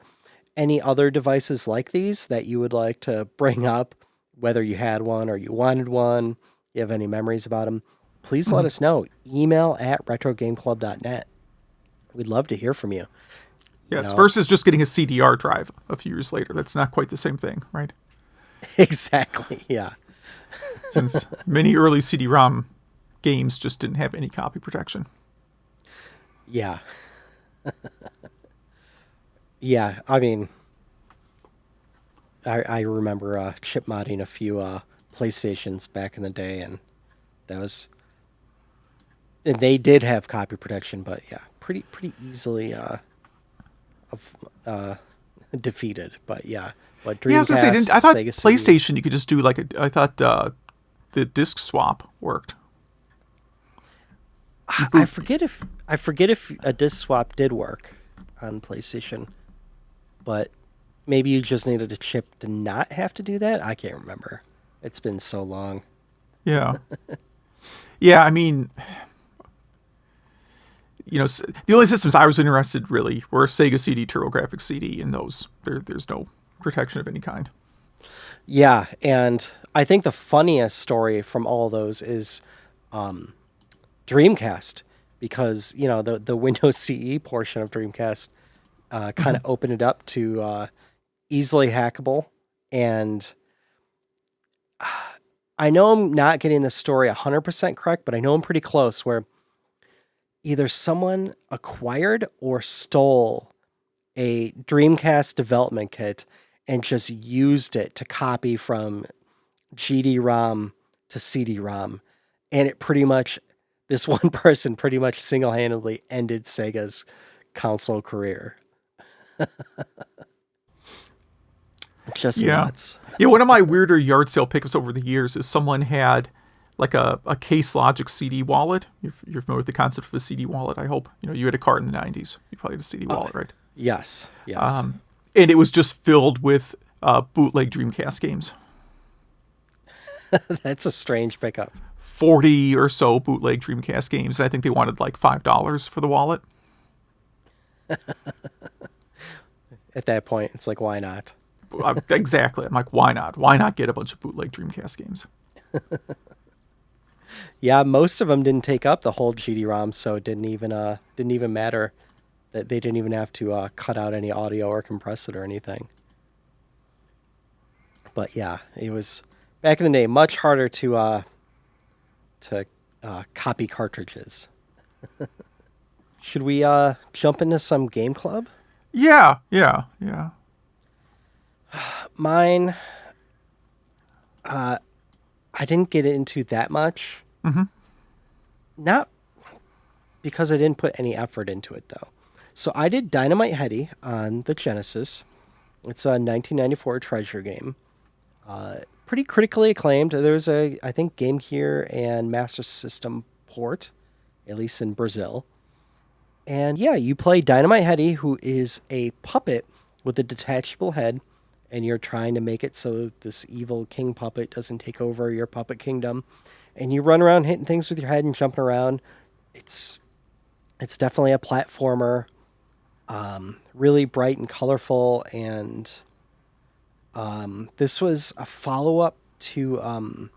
any other devices like these that you would like to bring up, whether you had one or you wanted one, you have any memories about them, please let Hmm. us know. Email at retrogameclub.net. We'd love to hear from you. You Yes. know, Versus just getting a CDR drive a few years later. That's not quite the same thing, right? exactly. Yeah. Since many early CD-ROM games just didn't have any copy protection. Yeah. Yeah. I mean, I remember chip modding a few PlayStations back in the day, and that was and they did have copy protection, but yeah, pretty easily uh, defeated. But yeah, what Yeah, I was gonna say, Dreamcast, I thought Sega CD. PlayStation you could just do like I thought the disc swap worked. You I boot. forget if a disc swap did work on PlayStation, but maybe you just needed a chip to not have to do that. I can't remember. It's been so long. Yeah. Yeah, I mean, the only systems I was interested really were Sega CD, TurboGrafx CD, and those. There's no protection of any kind. Yeah, and I think the funniest story from all those is Dreamcast, because the Windows CE portion of Dreamcast kind Hmm. of opened it up to easily hackable. And I know I'm not getting the story 100% correct, but I know I'm pretty close, where either someone acquired or stole a Dreamcast development kit and just used it to copy from GD-ROM to CD-ROM. And it pretty much, this one person pretty much single-handedly ended Sega's console career. Just Yeah. nuts. Yeah, one of my weirder yard sale pickups over the years is someone had like a Case Logic CD wallet. You're familiar with the concept of a CD wallet, I hope. You had a cart in the 90s. You probably had a CD wallet, right? Yes, yes. And it was just filled with bootleg Dreamcast games. That's a strange pickup. 40 or so bootleg Dreamcast games. And I think they wanted like $5 for the wallet. At that point, it's like, why not? Exactly. I'm like, why not? Why not get a bunch of bootleg Dreamcast games? Yeah, most of them didn't take up the whole GD-ROM, so it didn't even matter that they didn't even have to cut out any audio or compress it or anything. But yeah, it was back in the day much harder to copy cartridges. Should we jump into some game club? Yeah, yeah, yeah. Mine, I didn't get into that much. Hmm. Not because I didn't put any effort into it though. So I did Dynamite Headdy on the Genesis. It's a 1994 treasure game. Pretty critically acclaimed. There's I think, Game Gear and Master System port, at least in Brazil. And yeah, you play Dynamite Headdy, who is a puppet with a detachable head, and you're trying to make it so this evil king puppet doesn't take over your puppet kingdom. And you run around hitting things with your head and jumping around. It's it's definitely a platformer, really bright and colorful. And this was a follow up to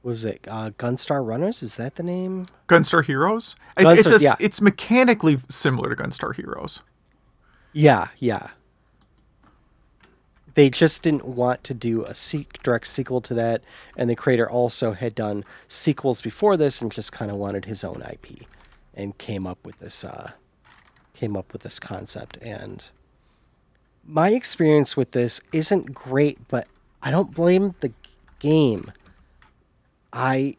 was it Gunstar Runners? Is that the name? Gunstar Heroes. Gunstar, yeah, It's mechanically similar to Gunstar Heroes. yeah, yeah. They just didn't want to do a direct sequel to that, and the creator also had done sequels before this and just kind of wanted his own IP, and came up with this concept. And my experience with this isn't great, but I don't blame the game. I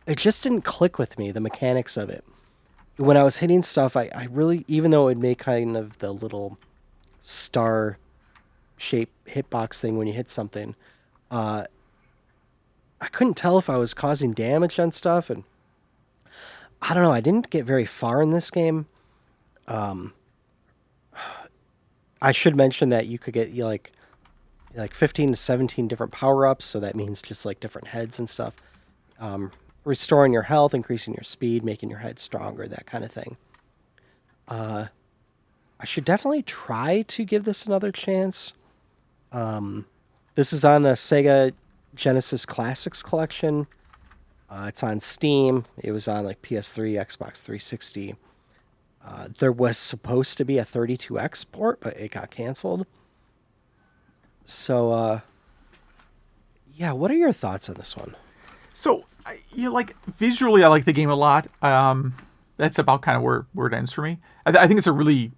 It just didn't click with me, the mechanics of it. When I was hitting stuff, I really, even though it made kind of the little star shape hitbox thing when you hit something, uh, I couldn't tell if I was causing damage on stuff, and I don't know. I didn't get very far in this game. I should mention that you could get like 15 to 17 different power ups, so that means just like different heads and stuff. Restoring your health, increasing your speed, making your head stronger, that kind of thing. I should definitely try to give this another chance. This is on the Sega Genesis Classics collection. It's on Steam. It was on like PS3, Xbox 360. There was supposed to be a 32X port, but it got canceled. So, yeah, what are your thoughts on this one? So, like visually, I like the game a lot. That's about kind of where it ends for me. I think it's a really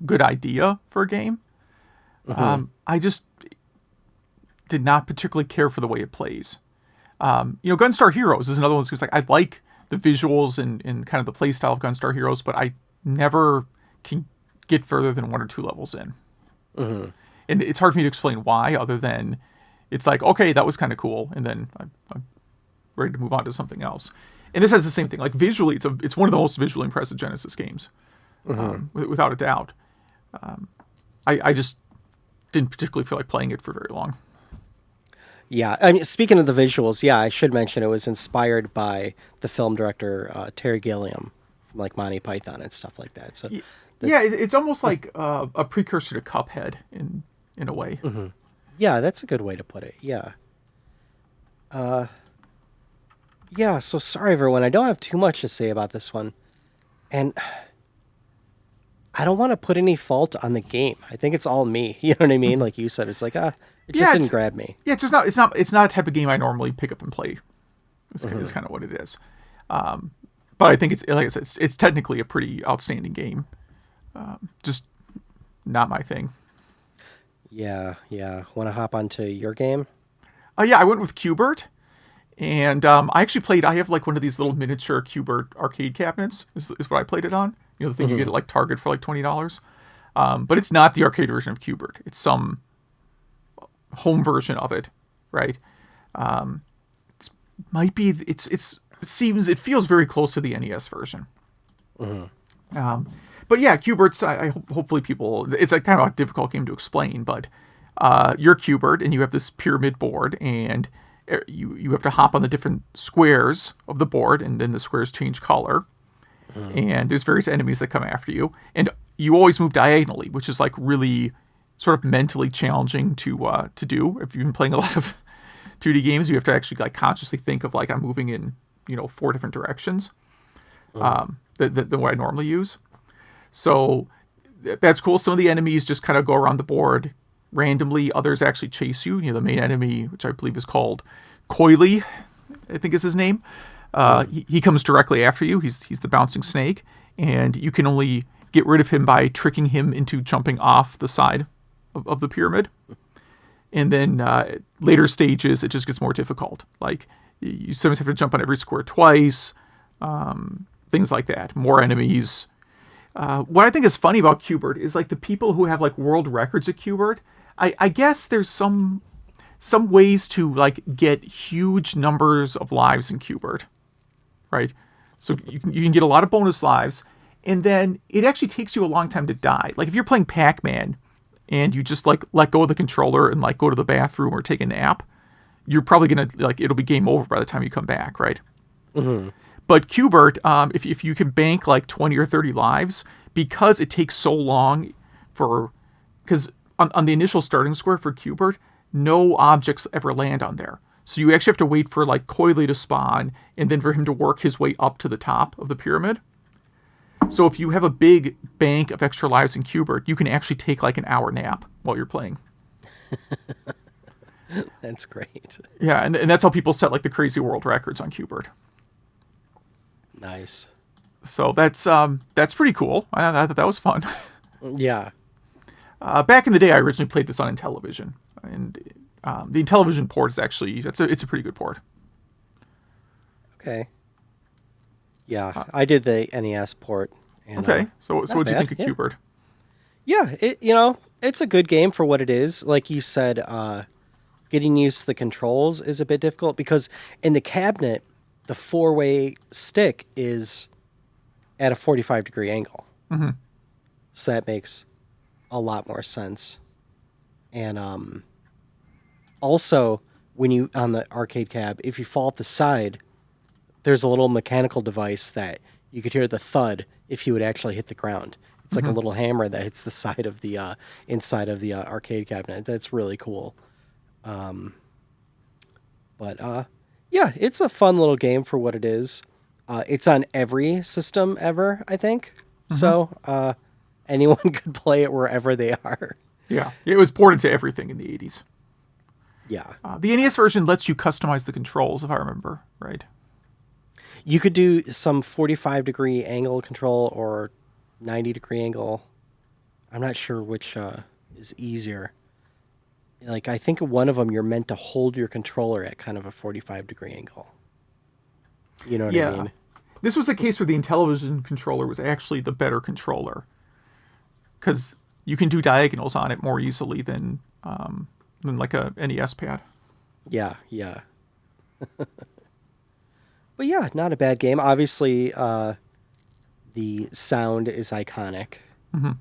good idea for a game. I just did not particularly care for the way it plays. Gunstar Heroes is another one that's like I like the visuals and kind of the play style of Gunstar Heroes, but I never can get further than 1 or 2 levels in. And it's hard for me to explain why, other than it's like, okay, that was kind of cool, and then I'm ready to move on to something else. And this has the same thing. Like visually, it's one of the most visually impressive Genesis games, without a doubt. I just didn't particularly feel like playing it for very long. Yeah, I mean, speaking of the visuals, yeah, I should mention it was inspired by the film director Terry Gilliam, from like Monty Python and stuff like that. So, Yeah, it's almost like a precursor to Cuphead in a way. yeah, that's a good way to put it. Yeah. Yeah, so sorry everyone. I don't have too much to say about this one. And I don't want to put any fault on the game. I think it's all me. You know what I mean? Like you said, it's like, it just didn't grab me. Yeah, it's not a type of game I normally pick up and play. It's kind of what it is. But I think it's, like I said, it's technically a pretty outstanding game. Just not my thing. Yeah. Want to hop onto your game? Yeah, I went with Qbert. And I actually played, I have like one of these little miniature Qbert arcade cabinets is what I played it on. The thing you get at like Target for like $20. But it's not the arcade version of Qbert. It's some home version of it, right? It feels very close to the NES version. But yeah, Qbert's, hopefully people, it's a kind of a difficult game to explain, but you're Qbert and you have this pyramid board, and you have to hop on the different squares of the board, and then the squares change color. And there's various enemies that come after you, and you always move diagonally, which is like really sort of mentally challenging to do. If you've been playing a lot of 2D games, you have to actually like consciously think of like I'm moving in 4 different directions than what I normally use. So that's cool. Some of the enemies just kind of go around the board randomly. Others actually chase you. The main enemy, which I believe is called Coily, I think is his name. He comes directly after you. He's the bouncing snake, and you can only get rid of him by tricking him into jumping off the side of the pyramid. And then later stages, it just gets more difficult. Like you sometimes have to jump on every square twice, things like that. More enemies. What I think is funny about Qbert is like the people who have like world records at Qbert. I guess there's some ways to like get huge numbers of lives in Qbert, right? So you can get a lot of bonus lives, and then it actually takes you a long time to die. Like if you're playing Pac-Man and you just like let go of the controller and like go to the bathroom or take a nap, you're probably gonna like it'll be game over by the time you come back, right? Mm-hmm. But Qbert, if you can bank like 20 or 30 lives, because it takes so long because on the initial starting square for Qbert, no objects ever land on there. So you actually have to wait for like Coily to spawn and then for him to work his way up to the top of the pyramid. So if you have a big bank of extra lives in Qbert, you can actually take like an hour nap while you're playing. That's great. Yeah, and that's how people set like the crazy world records on Qbert. Nice. So that's pretty cool. I thought that was fun. Yeah. Back in the day, I originally played this on Intellivision, and the Intellivision port is actually it's a pretty good port. Okay. Yeah, I did the NES port. And, okay, so what do you think of Qbert? Yeah, it's a good game for what it is. Like you said, getting used to the controls is a bit difficult because in the cabinet, the 4-way stick is at a 45-degree angle. Mm-hmm. So that makes a lot more sense. And also, when you on the arcade cab, if you fall off the side, there's a little mechanical device that you could hear the thud if you would actually hit the ground. It's like a little hammer that hits the side of the inside of the arcade cabinet. That's really cool. Yeah, it's a fun little game for what it is. It's on every system ever, I think. Mm-hmm. So anyone could play it wherever they are. Yeah, it was ported to everything in the 80s. Yeah. The NES version lets you customize the controls, if I remember right. You could do some 45-degree angle control or 90-degree angle. I'm not sure which is easier. Like, I think one of them, you're meant to hold your controller at kind of a 45-degree angle. You know what I mean? This was a case where the Intellivision controller was actually the better controller. Because you can do diagonals on it more easily than like a NES pad. Yeah. But yeah, not a bad game. Obviously, the sound is iconic. Mm-hmm.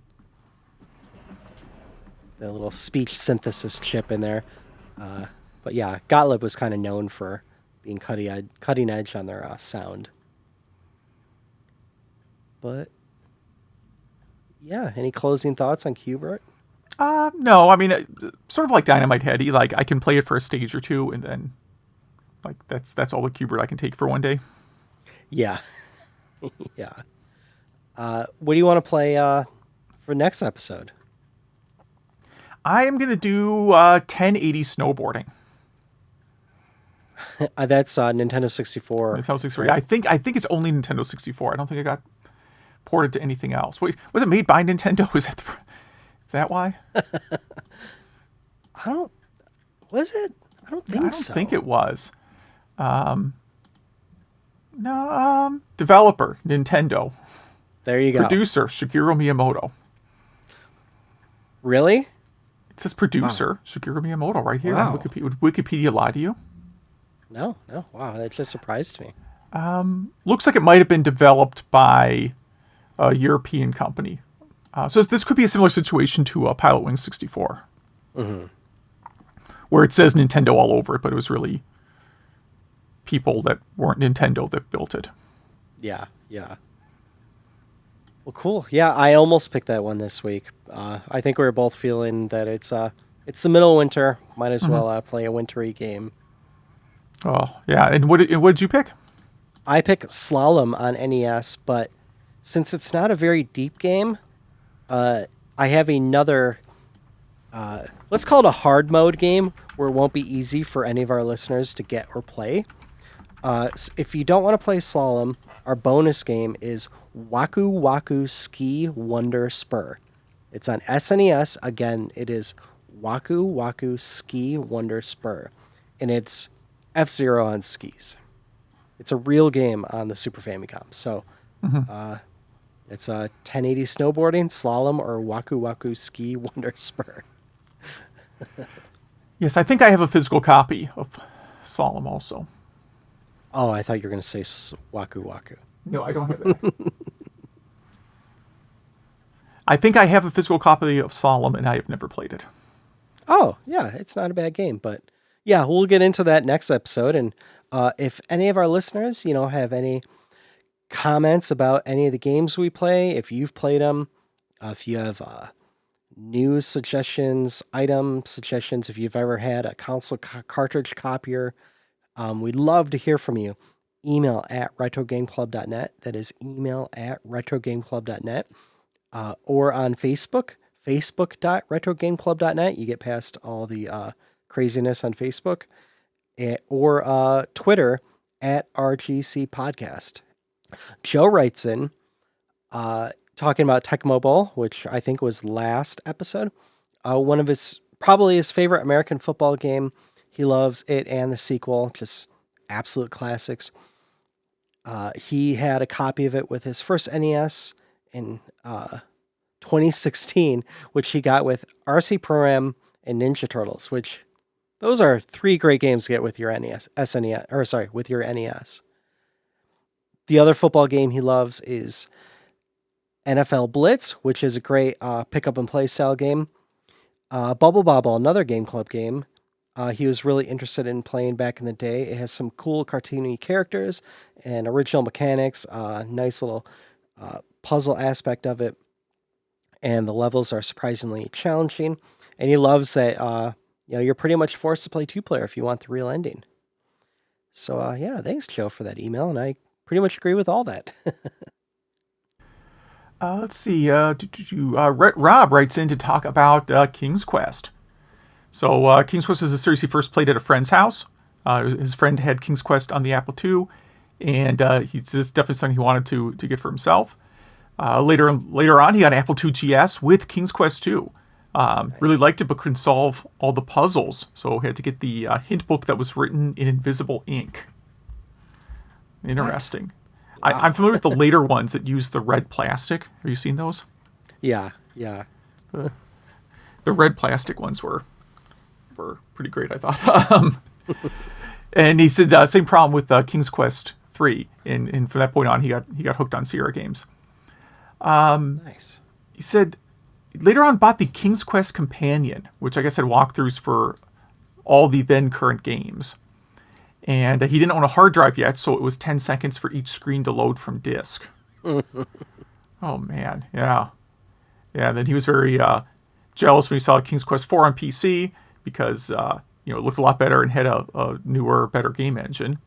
The little speech synthesis chip in there. But yeah, Gottlieb was kind of known for being cutting edge on their sound. But yeah, any closing thoughts on Qbert? No, I mean, sort of like Dynamite Headdy. Like I can play it for a stage or two, and then like that's all the Qbert I can take for one day. Yeah. Yeah. What do you want to play for next episode? I am going to do 1080 snowboarding. That's Nintendo 64. Nintendo 64. Yeah, I think it's only Nintendo 64. I don't think it got ported to anything else. Wait, was it made by Nintendo? Is that why? Was it? I don't think so. I don't think it was. Developer, Nintendo. There you go. Producer, Shigeru Miyamoto. Really? It says producer, Shigeru Miyamoto, right here Wow. on Wikipedia. Would Wikipedia lie to you? No. Wow, that just surprised me. Looks like it might have been developed by a European company. So this could be a similar situation to Pilot Wing 64. Mm-hmm. Where it says Nintendo all over it, but it was really people that weren't Nintendo that built it. Yeah. Well, cool. Yeah, I almost picked that one this week. I think we were both feeling that it's the middle of winter. Might as well play a wintry game. Oh, yeah. And what did you pick? I picked Slalom on NES, but since it's not a very deep game, I have another, let's call it a hard mode game, where it won't be easy for any of our listeners to get or play. If you don't want to play Slalom, our bonus game is Waku Waku Ski Wonder Spur. It's on SNES. Again, it is Waku Waku Ski Wonder Spur. And it's F-Zero on skis. It's a real game on the Super Famicom. So it's 1080 snowboarding, slalom, or Waku Waku Ski Wonder Spur. Yes, I think I have a physical copy of Slalom also. Oh, I thought you were going to say Waku Waku. No, I don't have that. I think I have a physical copy of Solemn, and I have never played it. Oh, yeah, it's not a bad game, but yeah, we'll get into that next episode. And if any of our listeners, have any comments about any of the games we play, if you've played them, if you have news suggestions, item suggestions, if you've ever had a console cartridge copier, we'd love to hear from you. Email at retrogameclub.net. That is email at retrogameclub.net. Or on Facebook, facebook.retrogameclub.net. You get past all the craziness on Facebook. Or Twitter at RGC Podcast. Joe writes in talking about Tech Mobile, which I think was last episode. One of probably his favorite American football game. He loves it and the sequel, just absolute classics. He had a copy of it with his first NES in 2016, which he got with RC Pro-Am and Ninja Turtles, which those are 3 great games to get with your with your NES. The other football game he loves is NFL Blitz, which is a great pick up and play style game. Bubble Bobble, another Game Club game. He was really interested in playing back in the day. It has some cool cartoony characters and original mechanics, nice little puzzle aspect of it, and the levels are surprisingly challenging. And he loves that you're pretty much forced to play 2-player if you want the real ending. So yeah, thanks Joe for that email, and I pretty much agree with all that. Let's see. Rob writes in to talk about King's Quest. So King's Quest is a series he first played at a friend's house. His friend had King's Quest on the Apple II, and this is definitely something he wanted to get for himself. Later on, he got an Apple II GS with King's Quest 2. Nice. Really liked it, but couldn't solve all the puzzles, so he had to get the hint book that was written in invisible ink. Interesting. Wow. I'm familiar with the later ones that use the red plastic. Have you seen those? Yeah. The red plastic ones were pretty great, I thought. And he said same problem with King's Quest 3, and from that point on, he got hooked on Sierra games. Nice. He said later on bought the King's Quest Companion, which I guess had walkthroughs for all the then current games. And he didn't own a hard drive yet, so it was 10 seconds for each screen to load from disk. Oh, man. Yeah. Yeah, and then he was very jealous when he saw King's Quest 4 on PC because, it looked a lot better and had a newer, better game engine.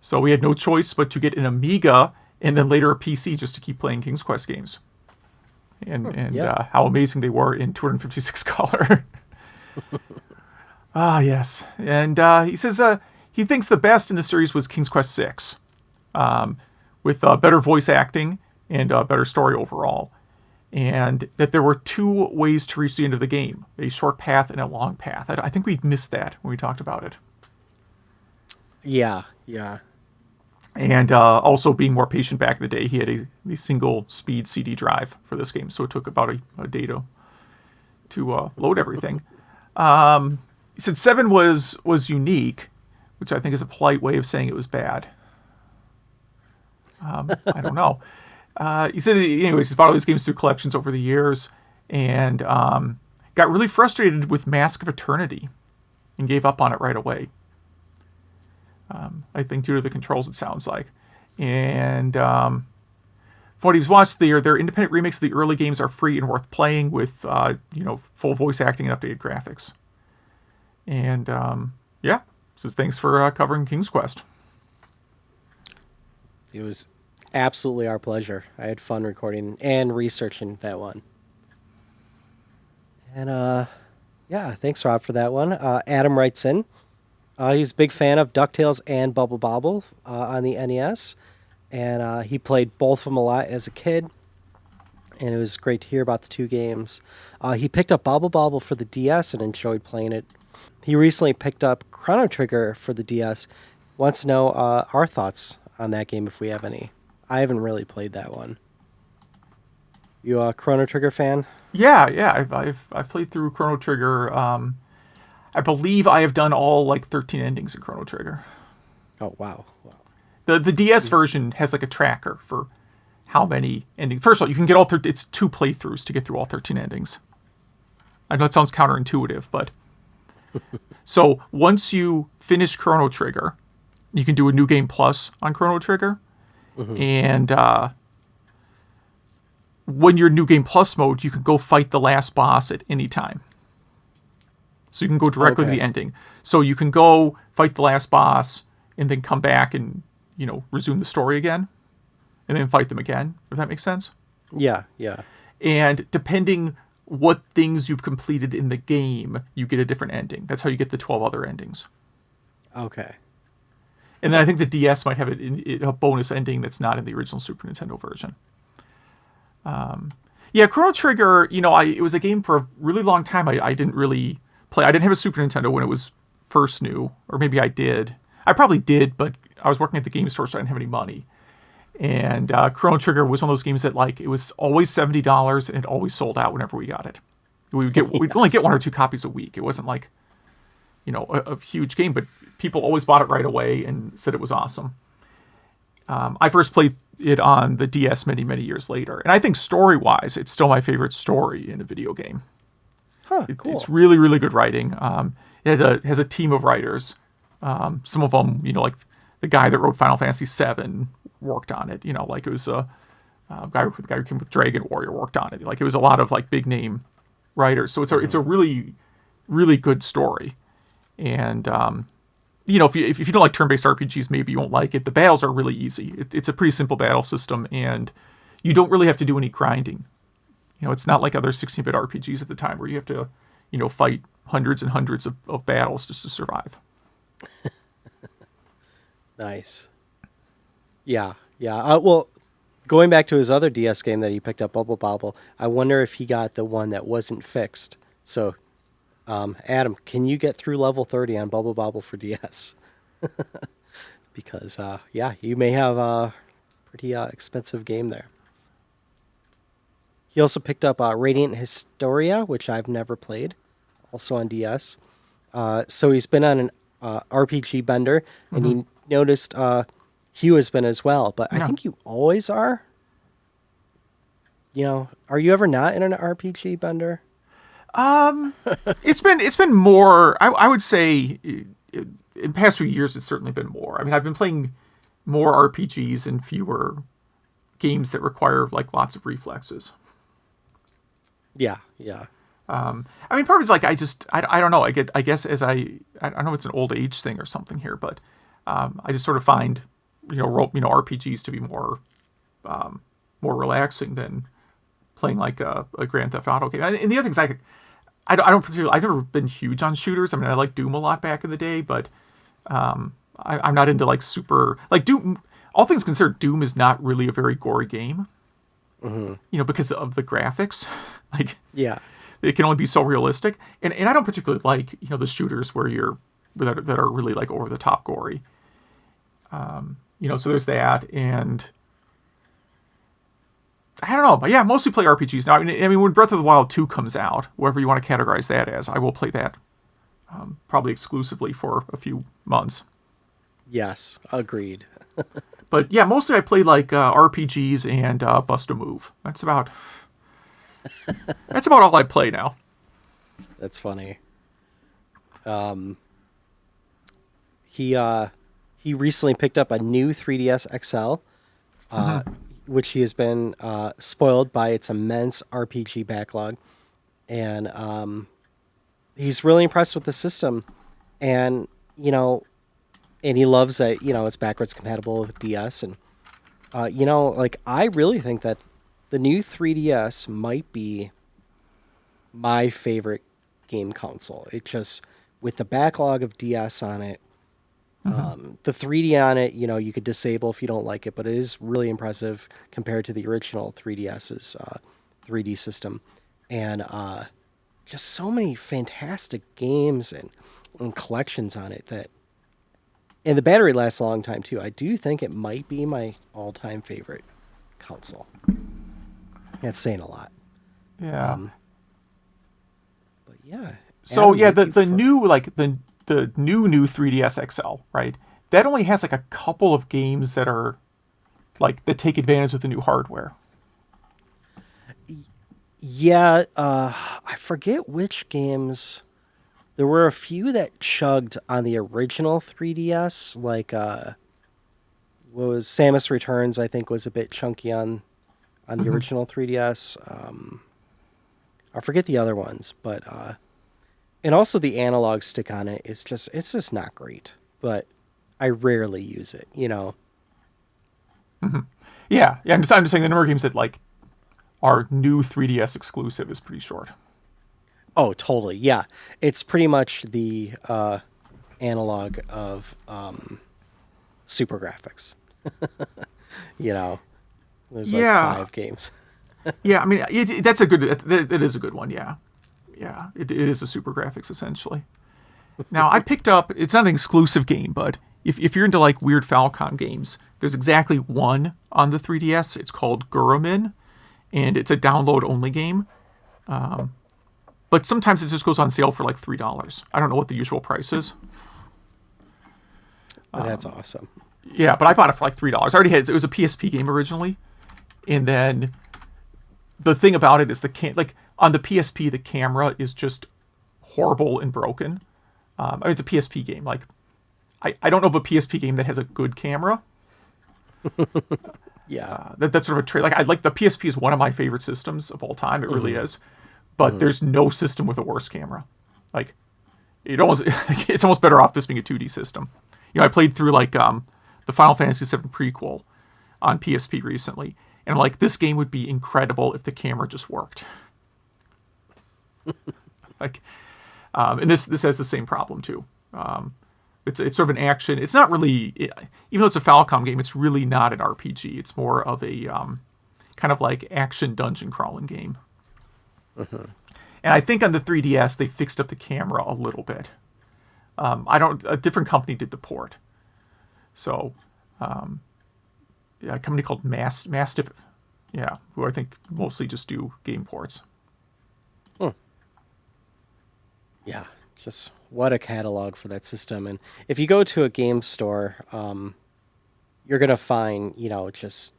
So we had no choice but to get an Amiga and then later a PC just to keep playing King's Quest games. And how amazing they were in 256 color. Yes. And he says he thinks the best in the series was King's Quest 6, with better voice acting and better story overall. And that there were 2 ways to reach the end of the game, a short path and a long path. I think we missed that when we talked about it. Yeah. And also being more patient back in the day, he had a single speed CD drive for this game, so it took about a day to load everything. He said 7 was unique, which I think is a polite way of saying it was bad. I don't know. He said, anyways, he's bought all these games through collections over the years, and got really frustrated with Mask of Eternity, and gave up on it right away. I think due to the controls, it sounds like. And from what he's watched, their independent remakes of the early games are free and worth playing with full voice acting and updated graphics. And says thanks for covering King's Quest. It was absolutely our pleasure. I had fun recording and researching that one. And thanks Rob for that one. Adam writes in. He's a big fan of DuckTales and Bubble Bobble on the NES. And he played both of them a lot as a kid. And it was great to hear about the 2 games. He picked up Bubble Bobble for the DS and enjoyed playing it. He recently picked up Chrono Trigger for the DS. Wants to know our thoughts on that game if we have any. I haven't really played that one. You a Chrono Trigger fan? Yeah. I've played through Chrono Trigger. I believe I have done all 13 endings in Chrono Trigger. Oh, wow. The DS version has like a tracker for how many endings. First of all, you can get all 13. It's 2 playthroughs to get through all 13 endings. I know it sounds counterintuitive, but so once you finish Chrono Trigger, you can do a New Game Plus on Chrono Trigger, and when you're in New Game Plus mode, you can go fight the last boss at any time. So you can go directly to the ending. So you can go fight the last boss and then come back and, resume the story again and then fight them again, if that makes sense. Yeah, yeah. And depending what things you've completed in the game, you get a different ending. That's how you get the 12 other endings. Okay. And then I think the DS might have a bonus ending that's not in the original Super Nintendo version. Yeah, Chrono Trigger, it was a game for a really long time I didn't really play. I didn't have a Super Nintendo when it was first new, or maybe I did. I probably did, but I was working at the game store, so I didn't have any money. And Chrono Trigger was one of those games that, it was always $70 and it always sold out whenever we got it. We'd only get 1 or 2 copies a week. It wasn't like, a huge game, but people always bought it right away and said it was awesome. I first played it on the DS many, many years later. And I think story-wise, it's still my favorite story in a video game. Huh, cool. It's really, really good writing. It has a team of writers. Some of them, like the guy that wrote Final Fantasy VII worked on it. It was the guy who came with Dragon Warrior worked on it. It was a lot of big name writers. So it's a really, really good story. And if you don't like turn-based RPGs, maybe you won't like it. The battles are really easy. It's a pretty simple battle system, and you don't really have to do any grinding. It's not like other 16-bit RPGs at the time where you have to, fight hundreds and hundreds of battles just to survive. Nice. Yeah, yeah. Well, going back to his other DS game that he picked up, Bubble Bobble, I wonder if he got the one that wasn't fixed. So, Adam, can you get through level 30 on Bubble Bobble for DS? Because, you may have a pretty expensive game there. He also picked up Radiant Historia, which I've never played, also on DS. So he's been on an RPG bender, and he noticed Hugh has been as well, but I think you always are. Are you ever not in an RPG bender? It's been more. I would say in past few years it's certainly been more. I mean, I've been playing more RPGs and fewer games that require lots of reflexes. Yeah. I mean, part of it's I don't know. I guess as I don't know, it's an old age thing or something here, but I just sort of find RPGs to be more relaxing than playing a Grand Theft Auto game. And the other things I don't particularly, I've never been huge on shooters. I mean, I like Doom a lot back in the day, but I'm not into super Doom. All things considered, Doom is not really a very gory game. Because of the graphics. It can only be so realistic, and I don't particularly like the shooters that are really over the top gory. So there's that, and I don't know, but yeah, mostly play RPGs now. I mean, when Breath of the Wild 2 comes out, whatever you want to categorize that as, I will play that probably exclusively for a few months. Yes, agreed. But yeah, mostly I play RPGs and Bust a Move. That's about all I play now. That's funny. He recently picked up a new 3DS XL, which he has been spoiled by its immense RPG backlog, and he's really impressed with the system, and and he loves that it's backwards compatible with DS, and I really think that the new 3DS might be my favorite game console. It just, with the backlog of DS on it, the 3D on it, you could disable if you don't like it, but it is really impressive compared to the original 3DS's 3D system. And just so many fantastic games and collections on it and the battery lasts a long time too. I do think it might be my all-time favorite console. That's saying a lot. Yeah. But yeah. So Adam, yeah, the new 3DS XL, right? that only has like a couple of games that are like that take advantage of the new hardware. Yeah, I forget which games. There were a few that chugged on the original 3DS, like what was Samus Returns, I think was a bit chunky on the original 3DS. I forget the other ones, but and also the analog stick on it is just it's just not great. But I rarely use it, you know. Yeah. I'm just saying the number of games that like are new 3DS exclusive is pretty short. Oh, totally. Yeah, it's pretty much the analog of Super Graphics. You know, there's like Yeah. 5 games. Yeah. I mean, that's a good. That is a good one. Yeah. Yeah. It is a Super Graphics essentially. Now I picked up. It's not an exclusive game, but if you're into like weird Falcom games, there's exactly one on the 3DS. It's called Guramin, and it's a download only game. But sometimes it just goes on sale for like $3. I don't know what the usual price is. But that's awesome. Yeah, but I bought it for like $3. I already had it was a PSP game originally, and then the thing about it is like on the PSP the camera is just horrible and broken. I mean, it's a PSP game. Like I don't know of a PSP game that has a good camera. Yeah. That's sort of a trait. Like I like the PSP is one of my favorite systems of all time. It really is. But there's no system with a worse camera. Like it's almost better off this being a 2D system. You know, I played through like the Final Fantasy VII prequel on PSP recently, and I'm like, this game would be incredible if the camera just worked. Like, and this has the same problem too. It's sort of an action. It's not really, even though it's a Falcom game, it's really not an RPG. It's more of a kind of like action dungeon crawling game. And I think on the 3DS they fixed up the camera a little bit. A different company did the port. So, a company called Mastiff, who I think mostly just do game ports. Yeah, just what a catalog for that system. And if you go to a game store, you're going to find, you know, just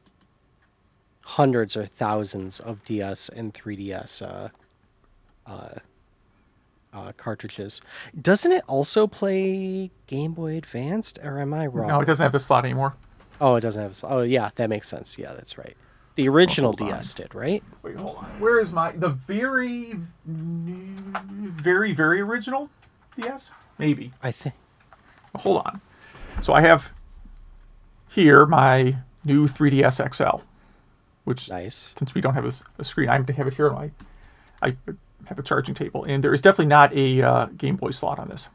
hundreds or thousands of DS and 3DS cartridges. Doesn't it also play Game Boy Advanced, or am I wrong? No, it doesn't have the slot anymore. Oh, it doesn't have. Oh, yeah, that makes sense. Yeah, that's right. The original DS did, right? Wait, hold on. Where is the very, very, very original DS? Maybe. I think. Hold on. So I have here my new 3DS XL, which Nice. since we don't have a screen, I have it here on I have a charging table, and there is definitely not a Game Boy slot on this.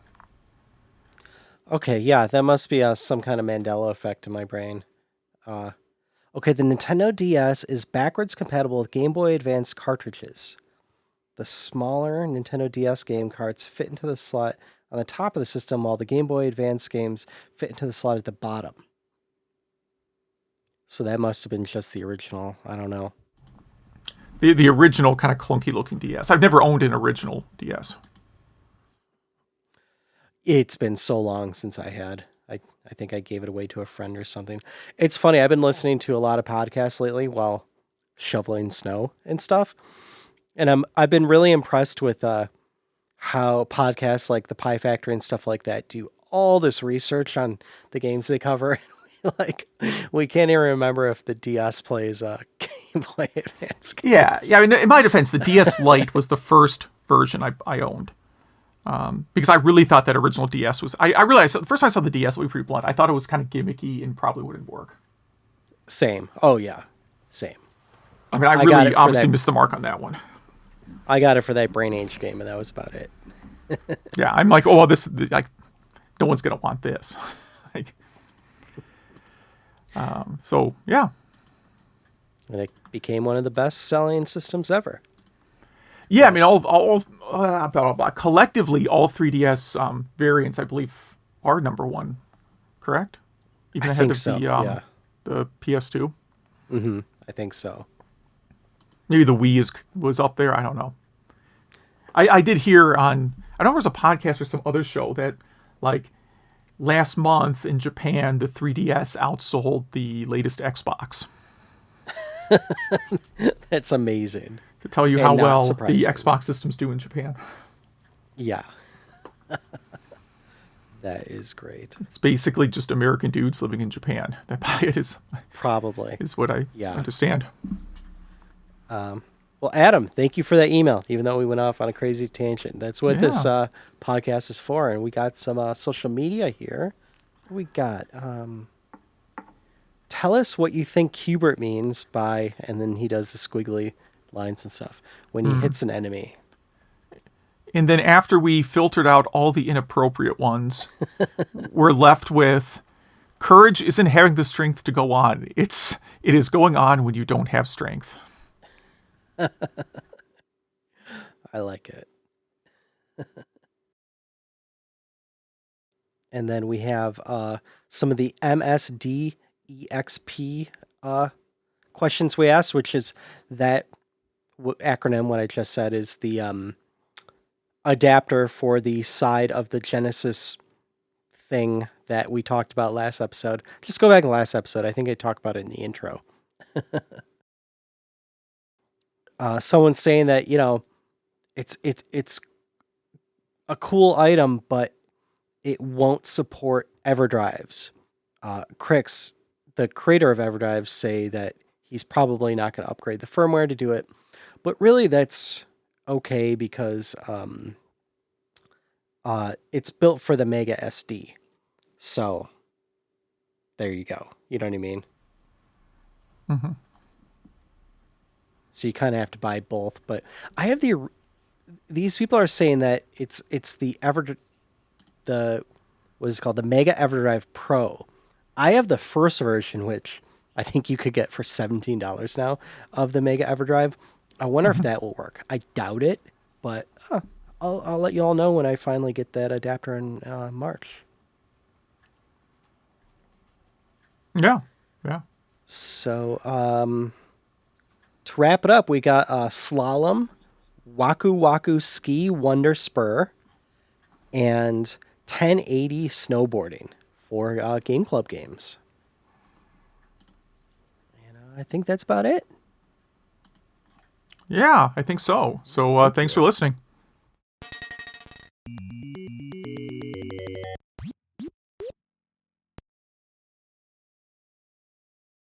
Okay, yeah, that must be some kind of Mandela effect in my brain. Okay, the Nintendo DS is backwards compatible with Game Boy Advance cartridges. The smaller Nintendo DS game carts fit into the slot on the top of the system, while the Game Boy Advance games fit into the slot at the bottom. So that must have been just the original. I don't know. The original kind of clunky looking DS. I've never owned an original DS. It's been so long since I had. I think I gave it away to a friend or something. It's funny. I've been listening to a lot of podcasts lately while shoveling snow and stuff. And I've been really impressed with how podcasts like the Pie Factory and stuff like that do all this research on the games they cover. Like, we can't even remember if the DS plays Game Boy Advance games. Yeah. I mean, in my defense, the DS Lite was the first version I owned. Because I really thought that original DS was... I realized the first time I saw the DS, I'll be pretty blunt, I thought it was kind of gimmicky and probably wouldn't work. Same. Oh, yeah. Same. I mean, I really obviously missed the mark on that one. I got it for that Brain Age game, and that was about it. Yeah, I'm like, oh, like, no one's going to want this. Like, so, yeah. And it became one of the best-selling systems ever. Yeah, I mean, collectively, all 3DS variants, I believe, are number one, correct? Even ahead of the PS2? Mm-hmm. I think so. Maybe the Wii was up there. I don't know. I did hear on... I don't know if it was a podcast or some other show that, like, last month in Japan, the 3DS outsold the latest Xbox. That's amazing. To tell you And how not well the surprising. Xbox systems do in Japan. Yeah. That is great. It's basically just American dudes living in Japan that buy it, Probably. is what I understand. Well, Adam, thank you for that email, even though we went off on a crazy tangent. That's what this podcast is for. And we got some social media here. What do we got? Tell us what you think Hubert means by, and then he does the squiggly lines and stuff, when he hits an enemy. And then after we filtered out all the inappropriate ones, we're left with, courage isn't having the strength to go on. It is going on when you don't have strength. I like it. And then we have some of the MSD EXP questions we asked, which is that acronym, what I just said, is the adapter for the side of the Genesis thing that we talked about last episode. Just go back in the last episode. I think I talked about it in the intro. Someone's saying that, it's a cool item, but it won't support EverDrives. Crix, the creator of EverDrive, say that he's probably not going to upgrade the firmware to do it. But really, that's okay because it's built for the Mega SD. So there you go. You know what I mean? Mm-hmm. So you kind of have to buy both. But I have these people are saying that it's the what is it called? The Mega EverDrive Pro. I have the first version, which I think you could get for $17 now, of the Mega EverDrive. I wonder if that will work. I doubt it, but I'll let you all know when I finally get that adapter in March. Yeah. So to wrap it up, we got Slalom, Waku Waku Ski Wonder Spur, and 1080 Snowboarding for Game Club games. And I think that's about it. Yeah, I think so. So thanks for listening.